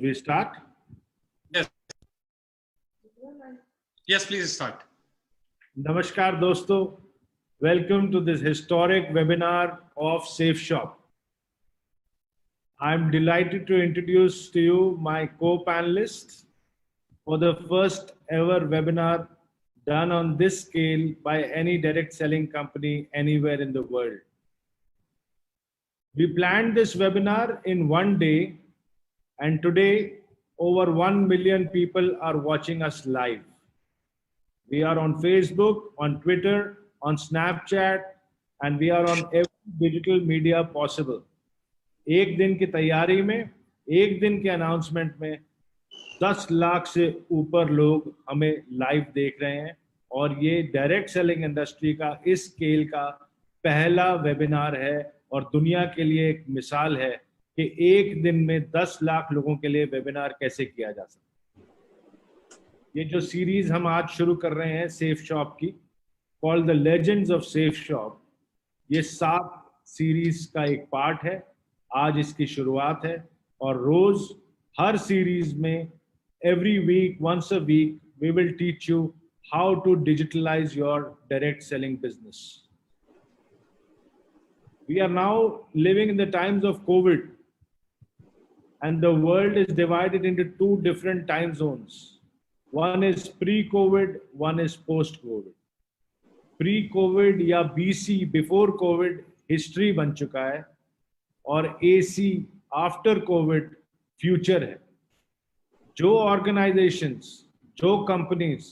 We start? Yes. Yes, please start. Namaskar dosto. Welcome to this historic webinar of SafeShop. I'm delighted to introduce to you my co-panelists for the first ever webinar done on this scale by any direct selling company anywhere in the world. We planned this webinar in one day, and today over 1 million people are watching us live. We are on Facebook, on Twitter, on Snapchat, and we are on every digital media possible. एक दिन की तैयारी में, एक दिन के announcement में 10 लाख से ऊपर लोग हमें लाइव देख रहे हैं और ये डायरेक्ट सेलिंग इंडस्ट्री का इस स्केल का पहला वेबिनार है और दुनिया के लिए एक मिसाल है कि एक दिन में 10 लाख लोगों के लिए वेबिनार कैसे किया जा सकता है। ये जो सीरीज हम आज शुरू कर रहे हैं सेफ शॉप की, called the legends of safe shop, ये 7 सीरीज का एक पार्ट है। आज इसकी शुरुआत है और रोज हर सीरीज में every week, once a week, we will teach you how to digitalize your direct selling business. We are now living in the times of COVID, and the world is divided into 2 different time zones. One is pre-COVID, one is post-COVID. Pre-COVID या BC, before COVID, history बन चुका है और AC, after COVID, future है। जो organisations, जो companies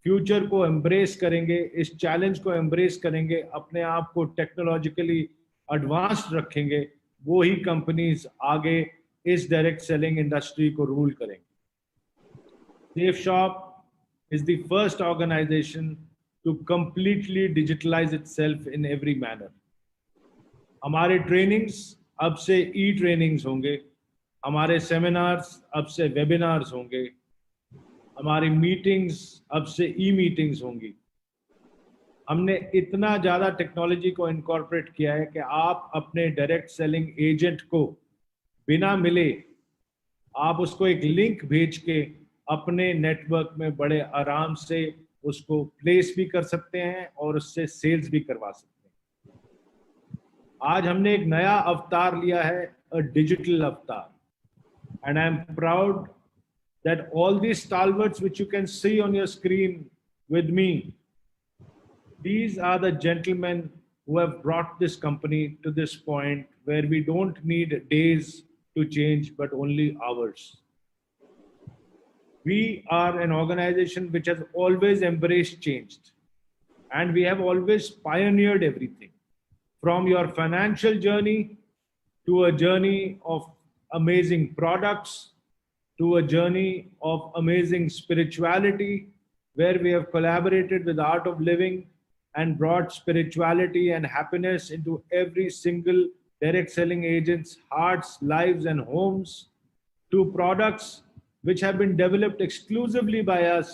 future को embrace करेंगे, इस चैलेंज को एम्ब्रेस करेंगे, अपने आप को टेक्नोलॉजिकली एडवांस्ड रखेंगे, वो ही कंपनीज आगे इस डायरेक्ट सेलिंग इंडस्ट्री को रूल करेंगे। Safe Shop is the first organisation to completely digitalise itself in every manner. हमारे ट्रेनिंग्स अब से ई ट्रेनिंग्स होंगे, हमारे सेमिनार्स अब से वेबिनार्स होंगे, हमारी मीटिंग्स अब से ई मीटिंग्स होंगी। हमने इतना ज़्यादा टेक्नोलॉजी को इनकॉर्पोरेट किया है कि आप अपने डायरेक्ट सेलिंग एजेंट को बिना मिले आप उसको एक लिंक भेज के अपने नेटवर्क में बड़े आराम से उसको प्लेस भी कर सकते हैं और उससे सेल्स भी करवा सकते हैं। आज हमने एक नया अवतार लिया है, अ डिजिटल अवतार। And I'm proud that all these stalwarts which you can see on your screen with me, these are the gentlemen who have brought this company to this point where we don't need days to change, but only hours. We are an organization which has always embraced change, and we have always pioneered everything from your financial journey to a journey of amazing products, to a journey of amazing spirituality, where we have collaborated with Art of Living and brought spirituality and happiness into every single direct selling agent's hearts, lives, and homes, to products which have been developed exclusively by us,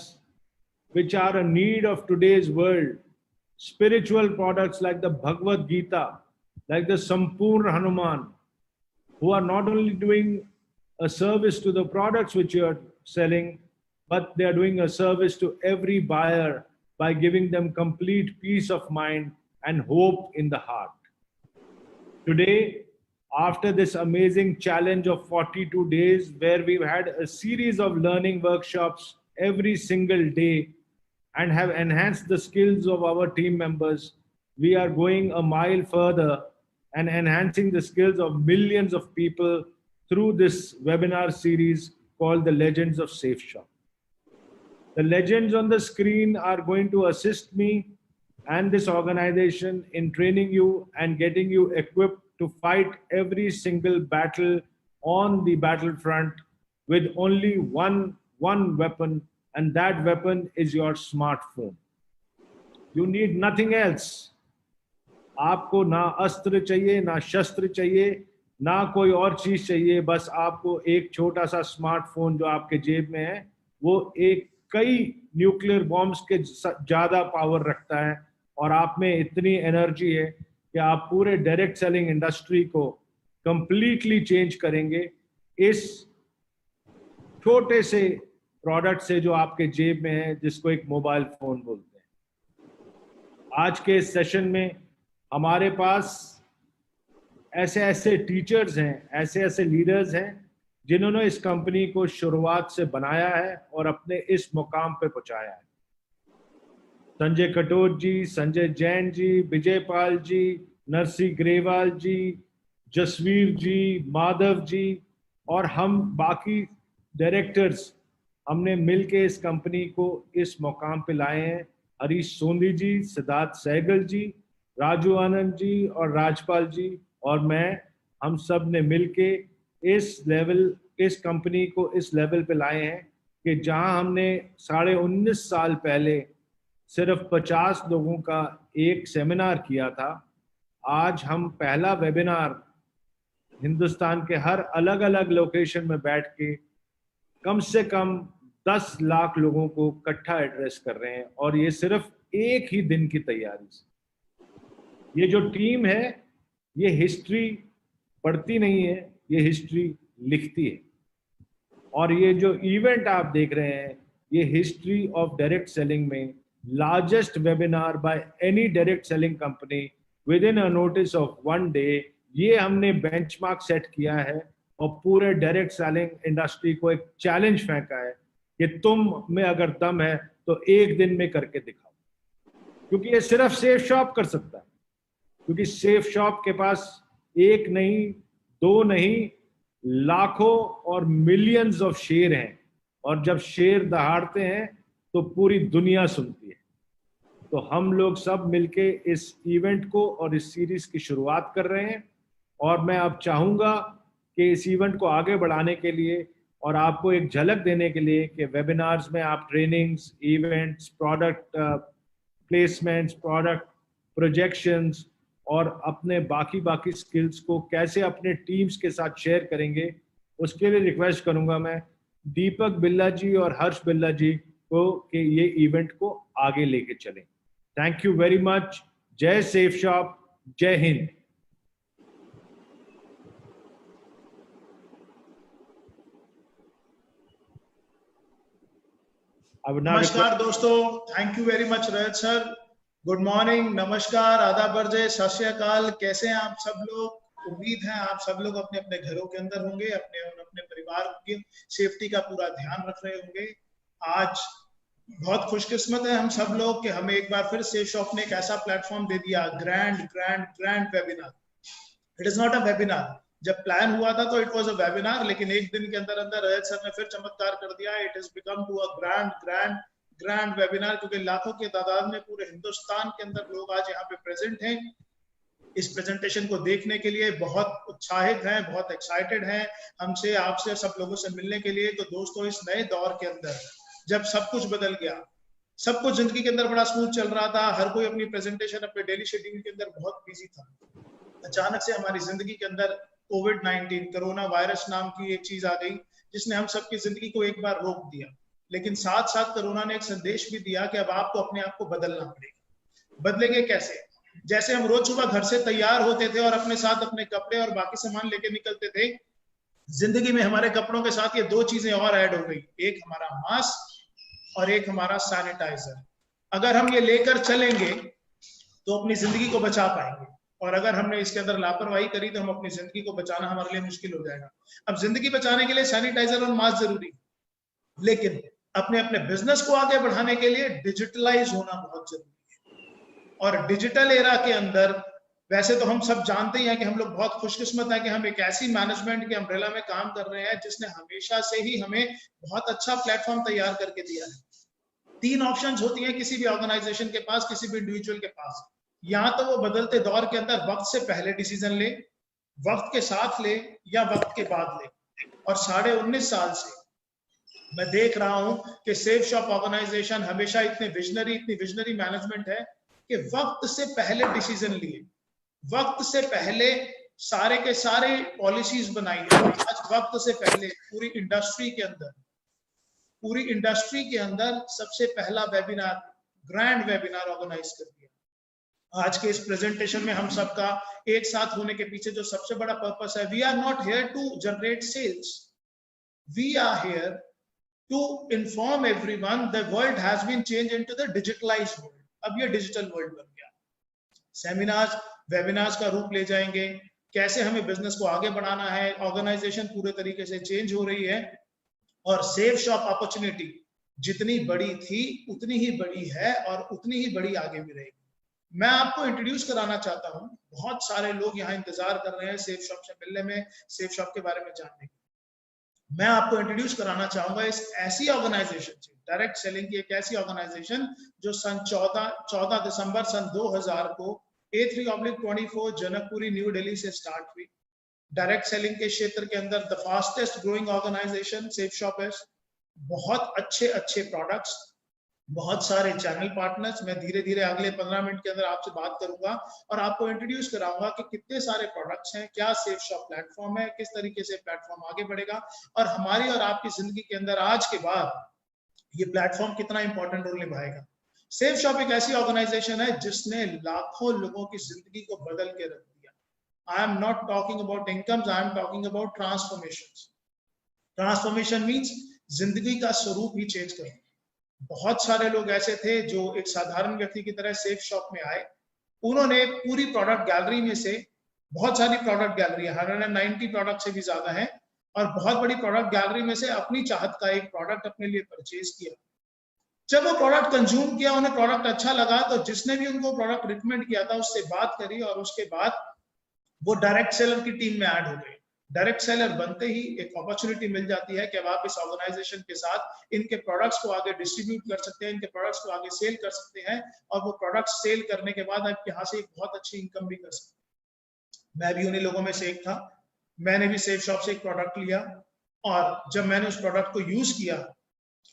which are a need of today's world. Spiritual products like the Bhagavad Gita, like the Sampurna Hanuman, who are not only doing a service to the products which you are selling, but they are doing a service to every buyer by giving them complete peace of mind and hope in the heart. Today, after this amazing challenge of 42 days, where we've had a series of learning workshops every single day and have enhanced the skills of our team members, we are going a mile further and enhancing the skills of millions of people through this webinar series called the Legends of Safe Shop. The legends on the screen are going to assist me and this organization in training you and getting you equipped to fight every single battle on the battlefront with only one weapon, and that weapon is your smartphone. You need nothing else. आपको ना अस्त्र चाहिए, ना शस्त्र चाहिए, ना कोई और चीज चाहिए, बस आपको एक छोटा सा स्मार्टफोन जो आपके जेब में है, वो एक कई न्यूक्लियर बॉम्ब्स के ज्यादा पावर रखता है और आप में इतनी एनर्जी है कि आप पूरे डायरेक्ट सेलिंग इंडस्ट्री को कंप्लीटली चेंज करेंगे इस छोटे से प्रोडक्ट से जो आपके जेब में है, जिसको एक मोबाइल फोन बोलते हैं। आज के इस सेशन में हमारे पास ऐसे ऐसे टीचर्स हैं, ऐसे ऐसे लीडर्स हैं जिन्होंने इस कंपनी को शुरुआत से बनाया है और अपने इस मुकाम पे पहुंचाया है। संजय कटोच जी, संजय जैन जी, विजय पाल जी, नरसी ग्रेवाल जी, जसवीर जी, माधव जी और हम बाकी डायरेक्टर्स, हमने मिलके इस कंपनी को इस मुकाम पे लाए हैं। हरीश सोंधी जी, सिद्धार्थ सहगल जी, राजू आनंद जी और राजपाल जी और मैं, हम सब ने मिलके इस कंपनी को इस लेवल पे लाए हैं कि जहां हमने 19.5 साल पहले सिर्फ 50 लोगों का एक सेमिनार किया था, आज हम पहला वेबिनार हिंदुस्तान के हर अलग अलग लोकेशन में बैठ के कम से कम 10 लाख लोगों को इकट्ठा एड्रेस कर रहे हैं, और ये सिर्फ एक ही दिन की तैयारी से। ये जो टीम है, ये हिस्ट्री पढ़ती नहीं है, ये हिस्ट्री लिखती है। और ये जो इवेंट आप देख रहे हैं, ये हिस्ट्री ऑफ डायरेक्ट सेलिंग में largest webinar by any direct selling company with in a notice of 1 day, ये हमने बेंचमार्क सेट किया है और पूरे डायरेक्ट सेलिंग इंडस्ट्री को एक चैलेंज फेंका है कि तुम में अगर दम है तो एक दिन में करके दिखाओ। क्योंकि ये सिर्फ सेफ शॉप कर सकता है, क्योंकि सेफ शॉप के पास एक नहीं, दो नहीं, लाखों और मिलियंस ऑफ शेर हैं, और जब शेर दहाड़ते हैं तो पूरी दुनिया सुनती है। तो हम लोग सब मिलके इस इवेंट को और इस सीरीज की शुरुआत कर रहे हैं, और मैं अब चाहूंगा कि इस इवेंट को आगे बढ़ाने के लिए और आपको एक झलक देने के लिए कि वेबिनार्स में आप trainings, events, product placements, product projections और अपने बाकी स्किल्स को कैसे अपने टीम्स के साथ शेयर करेंगे, उसके लिए रिक्वेस्ट करूंगा मैं दीपक बिल्ला जी और हर्ष बिल्ला जी को कि ये इवेंट को आगे लेके चलें। Thank you very much. जय सेफ शॉप, जय हिंद। नमस्कार दोस्तों, thank you very much Rajat sir. Good morning, नमस्कार, आदाब, बरजे, सत श्री अकाल। कैसे हैं आप सब लोग? उम्मीद है आप सब लोग अपने अपने घरों के अंदर होंगे, अपने और अपने परिवार की सेफ्टी का पूरा ध्यान रख रहे होंगे। आज बहुत खुशकिस्मत है हम सब लोग कि हमें एक बार फिर सेफ शॉप ने एक ऐसा प्लेटफॉर्म दे दिया, grand webinar. It is not a webinar. जब प्लान हुआ था तो इट वाज अ वेबिनार, लेकिन एक दिन के अंदर अंदर रजत सर ने फिर चमत्कार कर दिया। It is become to a grand webinar, क्योंकि लाखों की तादाद में पूरे हिंदुस्तान के अंदर लोग आज यहाँ पे प्रेजेंट हैं इस प्रेजेंटेशन को देखने के लिए। बहुत उत्साहित हैं, बहुत एक्साइटेड हैं हमसे, आपसे, सब लोगों से मिलने के लिए। तो दोस्तों, इस नए दौर के अंदर जब सब कुछ बदल गया, सब कुछ जिंदगी के अंदर बड़ा स्मूथ चल रहा था, हर कोई अपनी प्रेजेंटेशन, अपने डेली शेड्यूल के अंदर बहुत बिजी था, अचानक से हमारी जिंदगी के अंदर कोविड-19 कोरोना वायरस नाम की एक चीज आ गई, जिसने हम सबकी जिंदगी को एक बार रोक दिया। लेकिन साथ साथ कोरोना ने एक संदेश भी दिया कि अब आपको अपने आप को बदलना पड़ेगा। बदलेंगे कैसे? जैसे हम रोज सुबह घर से तैयार होते थे और अपने साथ अपने कपड़े और बाकी सामान लेके निकलते थे, जिंदगी में हमारे कपड़ों के साथ ये दो चीजें और ऐड हो गई, एक हमारा मास्क और एक हमारा सैनिटाइजर। अगर हम ये लेकर चलेंगे तो अपनी जिंदगी को बचा पाएंगे, और अगर हमने इसके अंदर लापरवाही करी तो हम अपनी जिंदगी को बचाना हमारे लिए मुश्किल हो जाएगा। अब जिंदगी बचाने के लिए सैनिटाइजर और मास्क जरूरी, लेकिन अपने अपने बिजनेस को आगे बढ़ाने के लिए डिजिटलाइज होना बहुत जरूरी है। और डिजिटल एरा के अंदर वैसे तो हम सब जानते ही हैं कि हम लोग बहुत खुशकिस्मत हैं कि हम एक ऐसी मैनेजमेंट के अम्ब्रेला में काम कर रहे हैं जिसने हमेशा से ही हमें बहुत अच्छा प्लेटफॉर्म तैयार करके दिया है। 3 ऑप्शंस होती हैं किसी भी ऑर्गेनाइजेशन के पास, किसी भी इंडिविजुअल के पास। या तो वो बदलते दौर के अंदर वक्त से पहले डिसीजन ले, वक्त के साथ ले, या वक्त के बाद ले। और 19.5 साल से मैं देख रहा हूं कि सेफ शॉप ऑर्गेनाइजेशन हमेशा इतनी विजनरी मैनेजमेंट है कि वक्त से पहले डिसीजन लिए, वक्त से पहले सारे के सारे पॉलिसीज बनाई है। आज वक्त से पहले पूरी इंडस्ट्री के अंदर सबसे पहला वेबिनार, ग्रैंड वेबिनार ऑर्गेनाइज कर दिया। आज के इस प्रेजेंटेशन में हम सबका एक साथ होने के पीछे जो सबसे बड़ा पर्पस है, we are not here to generate sales, we are here to inform everyone the world has been changed into the digitalized world. अब ये डिजिटल वर्ल्ड बन गया। सेमिनार्स, वेबिनार्स का रूप ले जाएंगे, कैसे हमें बिजनेस को आगे बढ़ाना है, ऑर्गेनाइजेशन पूरे तरीके से चेंज हो रही है, और सेफ शॉप अपॉर्चुनिटी जितनी बड़ी थी उतनी ही बड़ी है और उतनी ही बड़ी आगे भी रहेगी। मैं आपको इंट्रोड्यूस कराना चाहता हूं, बहुत सारे लोग यहाँ इंतजार कर रहे हैं सेफ शॉप से मिलने में, सेफ शॉप के बारे में जानने की। मैं आपको इंट्रोड्यूस कराना चाहूंगा इस ऐसी ऑर्गेनाइजेशन से, डायरेक्ट सेलिंग की एक ऐसी ऑर्गेनाइजेशन जो सन 14 दिसंबर सन 2000 को A3/24 जनकपुरी न्यू दिल्ली से स्टार्ट हुई। डायरेक्ट सेलिंग के क्षेत्र के अंदर the fastest growing organisation Safe Shop है। बहुत अच्छे प्रोडक्ट्स, बहुत सारे चैनल पार्टनर्स। मैं धीरे धीरे अगले 15 मिनट के अंदर आपसे बात करूंगा और आपको इंट्रोड्यूस कराऊंगा कि कितने सारे प्रोडक्ट्स हैं, क्या सेफ शॉप प्लेटफॉर्म है, किस तरीके से प्लेटफॉर्म आगे बढ़ेगा और हमारी और आपकी जिंदगी के अंदर आज के बाद ये प्लेटफॉर्म कितना इंपॉर्टेंट रोल निभाएगा। सेफ शॉप एक ऐसी ऑर्गेनाइजेशन है जिसने लाखों लोगों की जिंदगी को बदल के रख दिया। I am not talking about incomes, I am talking about transformations. Transformation means जिंदगी का स्वरूप ही चेंज करना। बहुत सारे लोग ऐसे थे जो एक साधारण व्यक्ति की तरह सेफ शॉप में आए, उन्होंने पूरी प्रोडक्ट गैलरी में से, बहुत सारी प्रोडक्ट गैलरी 190 प्रोडक्ट से भी ज्यादा है, और बहुत बड़ी प्रोडक्ट गैलरी में से अपनी चाहत का एक प्रोडक्ट अपने लिए परचेज किया। जब वो प्रोडक्ट कंज्यूम किया, उन्हें प्रोडक्ट अच्छा लगा, तो जिसने भी उनको प्रोडक्ट रिकमेंड किया था उससे बात करी और उसके बाद वो डायरेक्ट सेलर की टीम में ऐड हो गए। डायरेक्ट सेलर बनते ही एक अपॉर्चुनिटी मिल जाती है कि अब आप इस ऑर्गेनाइजेशन के साथ इनके प्रोडक्ट्स को आगे डिस्ट्रीब्यूट कर सकते हैं, इनके प्रोडक्ट्स को आगे सेल कर सकते हैं, और वो प्रोडक्ट्स सेल करने के बाद आप यहाँ से एक बहुत अच्छी इनकम भी कर सकते हैं। मैं भी उन्हीं लोगों में से एक था। मैंने भी सेफ शॉप से एक प्रोडक्ट लिया, और जब मैंने उस प्रोडक्ट को यूज किया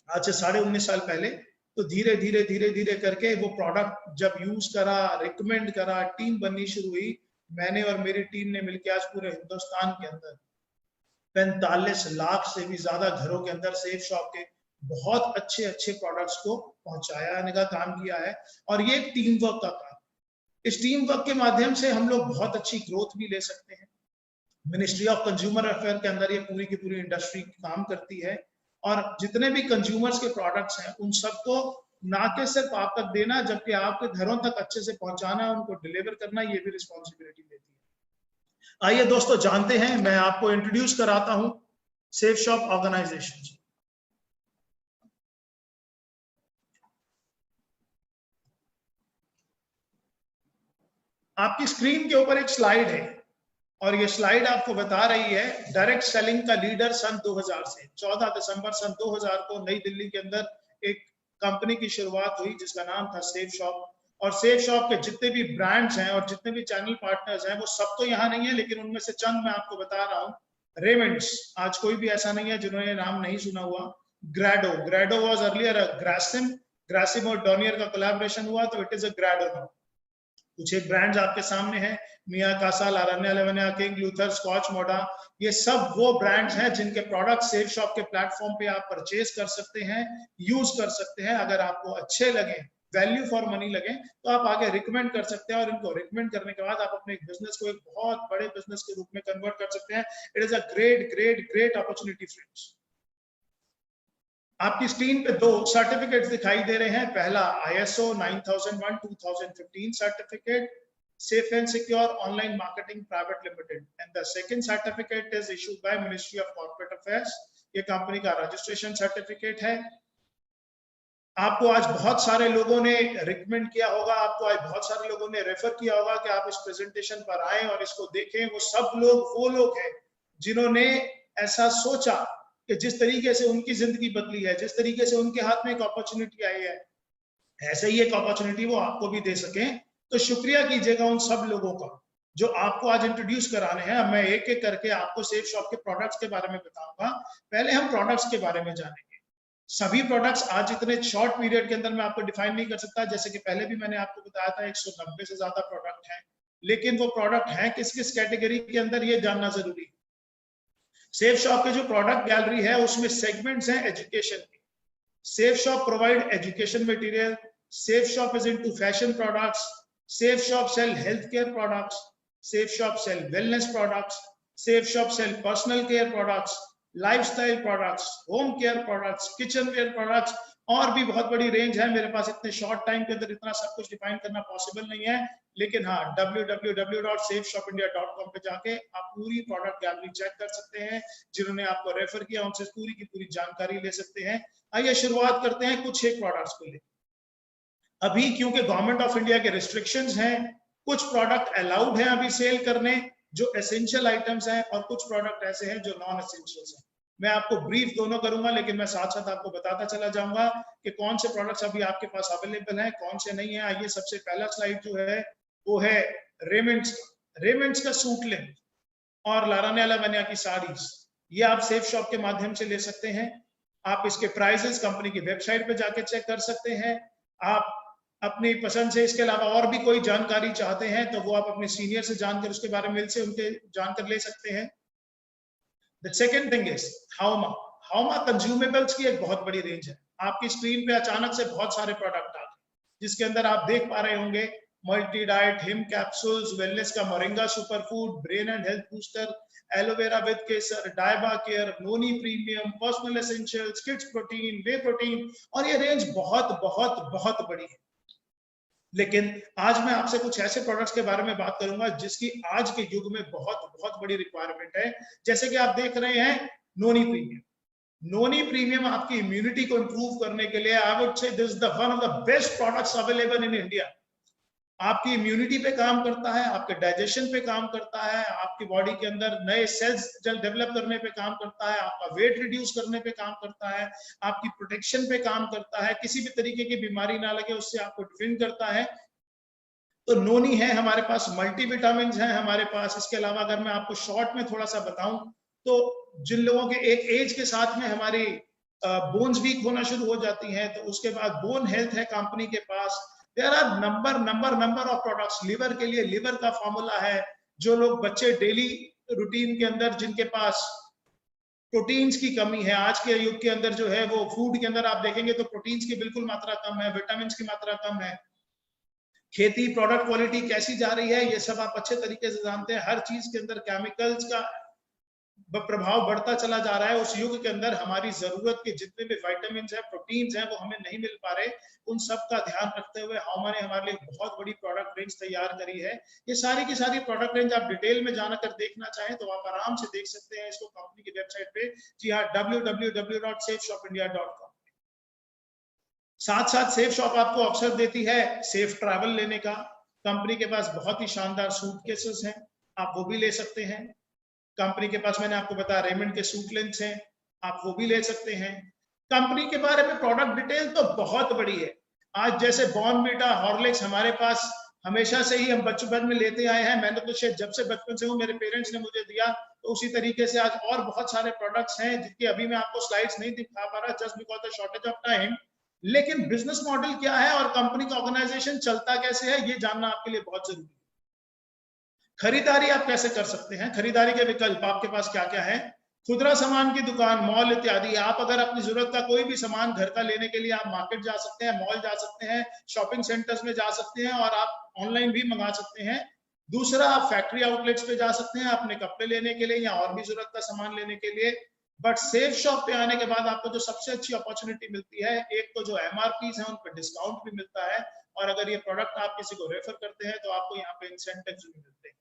आज से 19.5 साल पहले, तो धीरे धीरे करके वो प्रोडक्ट जब यूज करा, रिकमेंड करा, टीम बननी शुरू हुई। मैंने और मेरी टीम ने मिलकर आज पूरे हिंदुस्तान के अंदर 45 लाख से भी ज्यादा घरों के अंदर सेफ शॉप के बहुत अच्छे प्रोडक्ट्स को पहुंचाया का काम किया है। और ये एक टीम वर्क का काम। इस टीम वर्क के माध्यम से हम लोग बहुत अच्छी ग्रोथ भी ले सकते हैं। मिनिस्ट्री ऑफ कंज्यूमर अफेयर के अंदर ये पूरी की पूरी इंडस्ट्री काम करती है, और जितने भी कंज्यूमर्स के प्रोडक्ट्स हैं उन सबको ना के सिर्फ आप तक देना, जबकि आपके घरों तक अच्छे से पहुंचाना, उनको डिलीवर करना, ये भी रिस्पॉन्सिबिलिटी देती है। आइए दोस्तों जानते हैं, मैं आपको इंट्रोड्यूस कराता हूं सेफ शॉप ऑर्गेनाइजेशन। आपकी स्क्रीन के ऊपर एक स्लाइड है, और ये स्लाइड आपको बता रही है डायरेक्ट सेलिंग का लीडर सन 2000 से। 14 दिसंबर सन 2000 को नई दिल्ली के अंदर एक कंपनी की शुरुआत हुई जिसका नाम था सेफ शॉप। और सेफ शॉप के जितने भी ब्रांड्स हैं और जितने भी चैनल पार्टनर्स हैं वो सब तो यहाँ नहीं है, लेकिन उनमें से चंद मैं आपको बता रहा हूँ। रेमंड्स, आज कोई भी ऐसा नहीं है जिन्होंने नाम नहीं सुना हुआ। ग्रेडो वाज अर्लियर ग्रासिम और डॉनियर का कोलैबोरेशन हुआ तो इट इज अ ग्रेडो नाउ। कुछ एक ब्रांड्स आपके सामने हैं, मिया कासा, लारन्या लेवनिया, किंग लूथर, स्कॉच मोडा। ये सब वो ब्रांड्स हैं जिनके प्रोडक्ट सेफ शॉप के प्लेटफॉर्म पे आप परचेज कर सकते हैं, यूज कर सकते हैं। अगर आपको अच्छे लगे, वैल्यू फॉर मनी लगे, तो आप आगे रिकमेंड कर सकते हैं, और इनको रिकमेंड करने के बाद आप अपने बिजनेस को एक बहुत बड़े बिजनेस के रूप में कन्वर्ट कर सकते हैं। It is a great opportunity friends. आपकी स्क्रीन पे 2 सर्टिफिकेट्स दिखाई दे रहे हैं। पहला ISO 9001 2015 certificate, Safe and Secure Online Marketing Private Limited, and the second certificate is issued by Ministry of Corporate Affairs. ये कंपनी का रजिस्ट्रेशन सर्टिफिकेट है। आपको आज बहुत सारे लोगों ने रिकमेंड किया होगा, आपको आज बहुत सारे लोगों ने रेफर किया होगा कि आप इस प्रेजेंटेशन पर आए और इसको देखें। वो सब लोग वो लोग हैं जिन्होंने ऐसा सोचा कि जिस तरीके से उनकी जिंदगी बदली है, जिस तरीके से उनके हाथ में एक अपॉर्चुनिटी आई है, ऐसे ही एक अपॉर्चुनिटी वो आपको भी दे सकें। तो शुक्रिया कीजिएगा उन सब लोगों का जो आपको आज इंट्रोड्यूस कराने हैं। अब मैं एक एक करके आपको सेफ शॉप के प्रोडक्ट्स के बारे में बताऊंगा। पहले हम प्रोडक्ट्स के बारे में जानेंगे। सभी प्रोडक्ट्स आज इतने शॉर्ट पीरियड के अंदर मैं आपको डिफाइन नहीं कर सकता। जैसे कि पहले भी मैंने आपको बताया था 190 से ज्यादा प्रोडक्ट हैं, लेकिन वो प्रोडक्ट हैं किस किस कैटेगरी के अंदर, ये जानना जरूरी है। सेफ शॉप के जो प्रोडक्ट गैलरी है उसमें सेगमेंट्स हैं एजुकेशन के। Safe Shop provide education material, Safe Shop is into fashion products, Safe Shop sell health care products, Safe Shop sell wellness products, Safe Shop sell personal care products, lifestyle products, home care products, kitchen ware products, और भी बहुत बड़ी range है। मेरे पास इतने short time के अंदर इतना सब कुछ डिफाइन करना पॉसिबल नहीं है, लेकिन हाँ, www.safeshopindia.com पे जाके आप पूरी प्रोडक्ट गैलरी चेक कर सकते हैं। जिन्होंने आपको रेफर किया उनसे पूरी की पूरी जानकारी ले सकते हैं। आइए शुरुआत करते हैं कुछ एक प्रोडक्ट्स को लेकर। अभी क्योंकि गवर्नमेंट ऑफ इंडिया के रिस्ट्रिक्शंस हैं, कुछ प्रोडक्ट अलाउड हैं अभी सेल करने जो एसेंशियल आइटम्स हैं, और कुछ प्रोडक्ट ऐसे हैं जो नॉन एसेंशियल्स हैं। मैं आपको ब्रीफ दोनों करूंगा, लेकिन मैं साथ साथ आपको बताता चला जाऊंगा कि कौन से प्रोडक्ट्स अभी आपके पास अवेलेबल हैं, कौन से नहीं है। आइए सबसे पहला स्लाइड जो है वो है रेमंड्स का सूट लेंथ और लारानेला वनिया की साड़ीज। ये आप सेफ शॉप के माध्यम से ले सकते हैं। आप इसके प्राइसेस कंपनी की वेबसाइट पे जाके चेक कर सकते हैं। आप अपनी पसंद से इसके अलावा और भी कोई जानकारी चाहते हैं तो वो आप अपने सीनियर से जानकर उसके बारे में से उनके जानकर ले सकते हैं। द सेकेंड थिंग इज हाउमा कंज्यूमेबल्स की एक बहुत बड़ी रेंज है। आपकी स्क्रीन पे अचानक से बहुत सारे प्रोडक्ट आ गए, जिसके अंदर आप देख पा रहे होंगे multi diet, him capsules, wellness का moringa super food, brain and health booster, aloe vera with kesar, diaba care, noni premium, personal essentials, kids protein, whey protein, और ये रेंज बहुत बहुत बहुत बड़ी है। लेकिन आज मैं आपसे कुछ ऐसे प्रोडक्ट्स के बारे में बात करूंगा जिसकी आज के युग में बहुत बहुत बड़ी रिक्वायरमेंट है। जैसे कि आप देख रहे हैं नोनी प्रीमियम। नोनी प्रीमियम आपकी इम्यूनिटी को इंप्रूव करने के लिए I would say this is the one of the best products available in India. आपकी इम्यूनिटी पे काम करता है, आपके डाइजेशन पे काम करता है, आपकी बॉडी के अंदर नए सेल्स डेवलप करने पे काम करता है, आपका वेट रिड्यूस करने पे काम करता है, आपकी प्रोटेक्शन पे काम करता है, किसी भी तरीके की बीमारी ना लगे उससे आपको डिफेंड करता है। तो नोनी है हमारे पास, मल्टीविटामिन है हमारे पास। इसके अलावा अगर मैं आपको शॉर्ट में थोड़ा सा बताऊं तो जिन लोगों के एक एज के साथ में हमारी बोन्स वीक होना शुरू हो जाती हैं, तो उसके बाद बोन हेल्थ है कंपनी के पास। There are number of products. Liver के लिए लिवर का फॉर्मूला है। जो लोग बच्चे डेली रूटीन के अंदर जिनके पास प्रोटीन्स की कमी है, आज के युग के अंदर जो है वो फूड के अंदर आप देखेंगे तो प्रोटीन्स की बिल्कुल मात्रा कम है, विटामिन की मात्रा कम है। खेती प्रोडक्ट क्वालिटी कैसी जा रही है ये सब आप अच्छे तरीके से जानते हैं। हर चीज के अंदर केमिकल्स का प्रभाव बढ़ता चला जा रहा है। उस युग के अंदर हमारी जरूरत के जितने भी विटामिन है, प्रोटीन्स हैं, वो हमें नहीं मिल पा रहे। उन सब का ध्यान रखते हुए हाउमा ने हमारे लिए बहुत बड़ी प्रोडक्ट रेंज तैयार करी है। ये सारी की सारी प्रोडक्ट रेंज आप डिटेल में जाकर देखना चाहें तो आप आराम से देख सकते हैं इसको कंपनी की वेबसाइट पे। जी हाँ, www.safeshopindia.com। साथ साथ सेफ शॉप आपको अवसर देती है सेफ ट्रैवल लेने का। कंपनी के पास बहुत ही शानदार सूटकेसेस हैं, आप वो भी ले सकते हैं। कंपनी के पास मैंने आपको बताया रेमंड के सूट लेंथ हैं, आप वो भी ले सकते हैं। कंपनी के बारे में प्रोडक्ट डिटेल तो बहुत बड़ी है। आज जैसे बॉर्नवीटा, हॉर्लिक्स हमारे पास हमेशा से ही हम बचपन में लेते आए हैं। मैंने तो शायद जब से बचपन से हूँ, मेरे पेरेंट्स ने मुझे दिया, तो उसी तरीके से आज और बहुत सारे प्रोडक्ट्स हैं जिनके अभी मैं आपको स्लाइड्स नहीं दिखा पा रहा just because the shortage of time. लेकिन बिजनेस मॉडल क्या है और कंपनी का ऑर्गेनाइजेशन चलता कैसे है ये जानना आपके लिए बहुत जरूरी है। खरीदारी आप कैसे कर सकते हैं, खरीदारी के विकल्प आपके पास क्या क्या है। खुदरा सामान की दुकान, मॉल इत्यादि। आप अगर अपनी जरूरत का कोई भी सामान घर का लेने के लिए आप मार्केट जा सकते हैं, मॉल जा सकते हैं, शॉपिंग सेंटर्स में जा सकते हैं, और आप ऑनलाइन भी मंगा सकते हैं। दूसरा, आप फैक्ट्री आउटलेट्स पे जा सकते हैं अपने कपड़े लेने के लिए या और भी जरूरत का सामान लेने के लिए। बट सेफ शॉप पे आने के बाद आपको जो सबसे अच्छी अपॉर्चुनिटी मिलती है, एक तो जो एमआरपीज है उन पर डिस्काउंट भी मिलता है, और अगर ये प्रोडक्ट आप किसी को रेफर करते हैं तो आपको यहाँ पे इंसेंटिव्स भी मिलते हैं।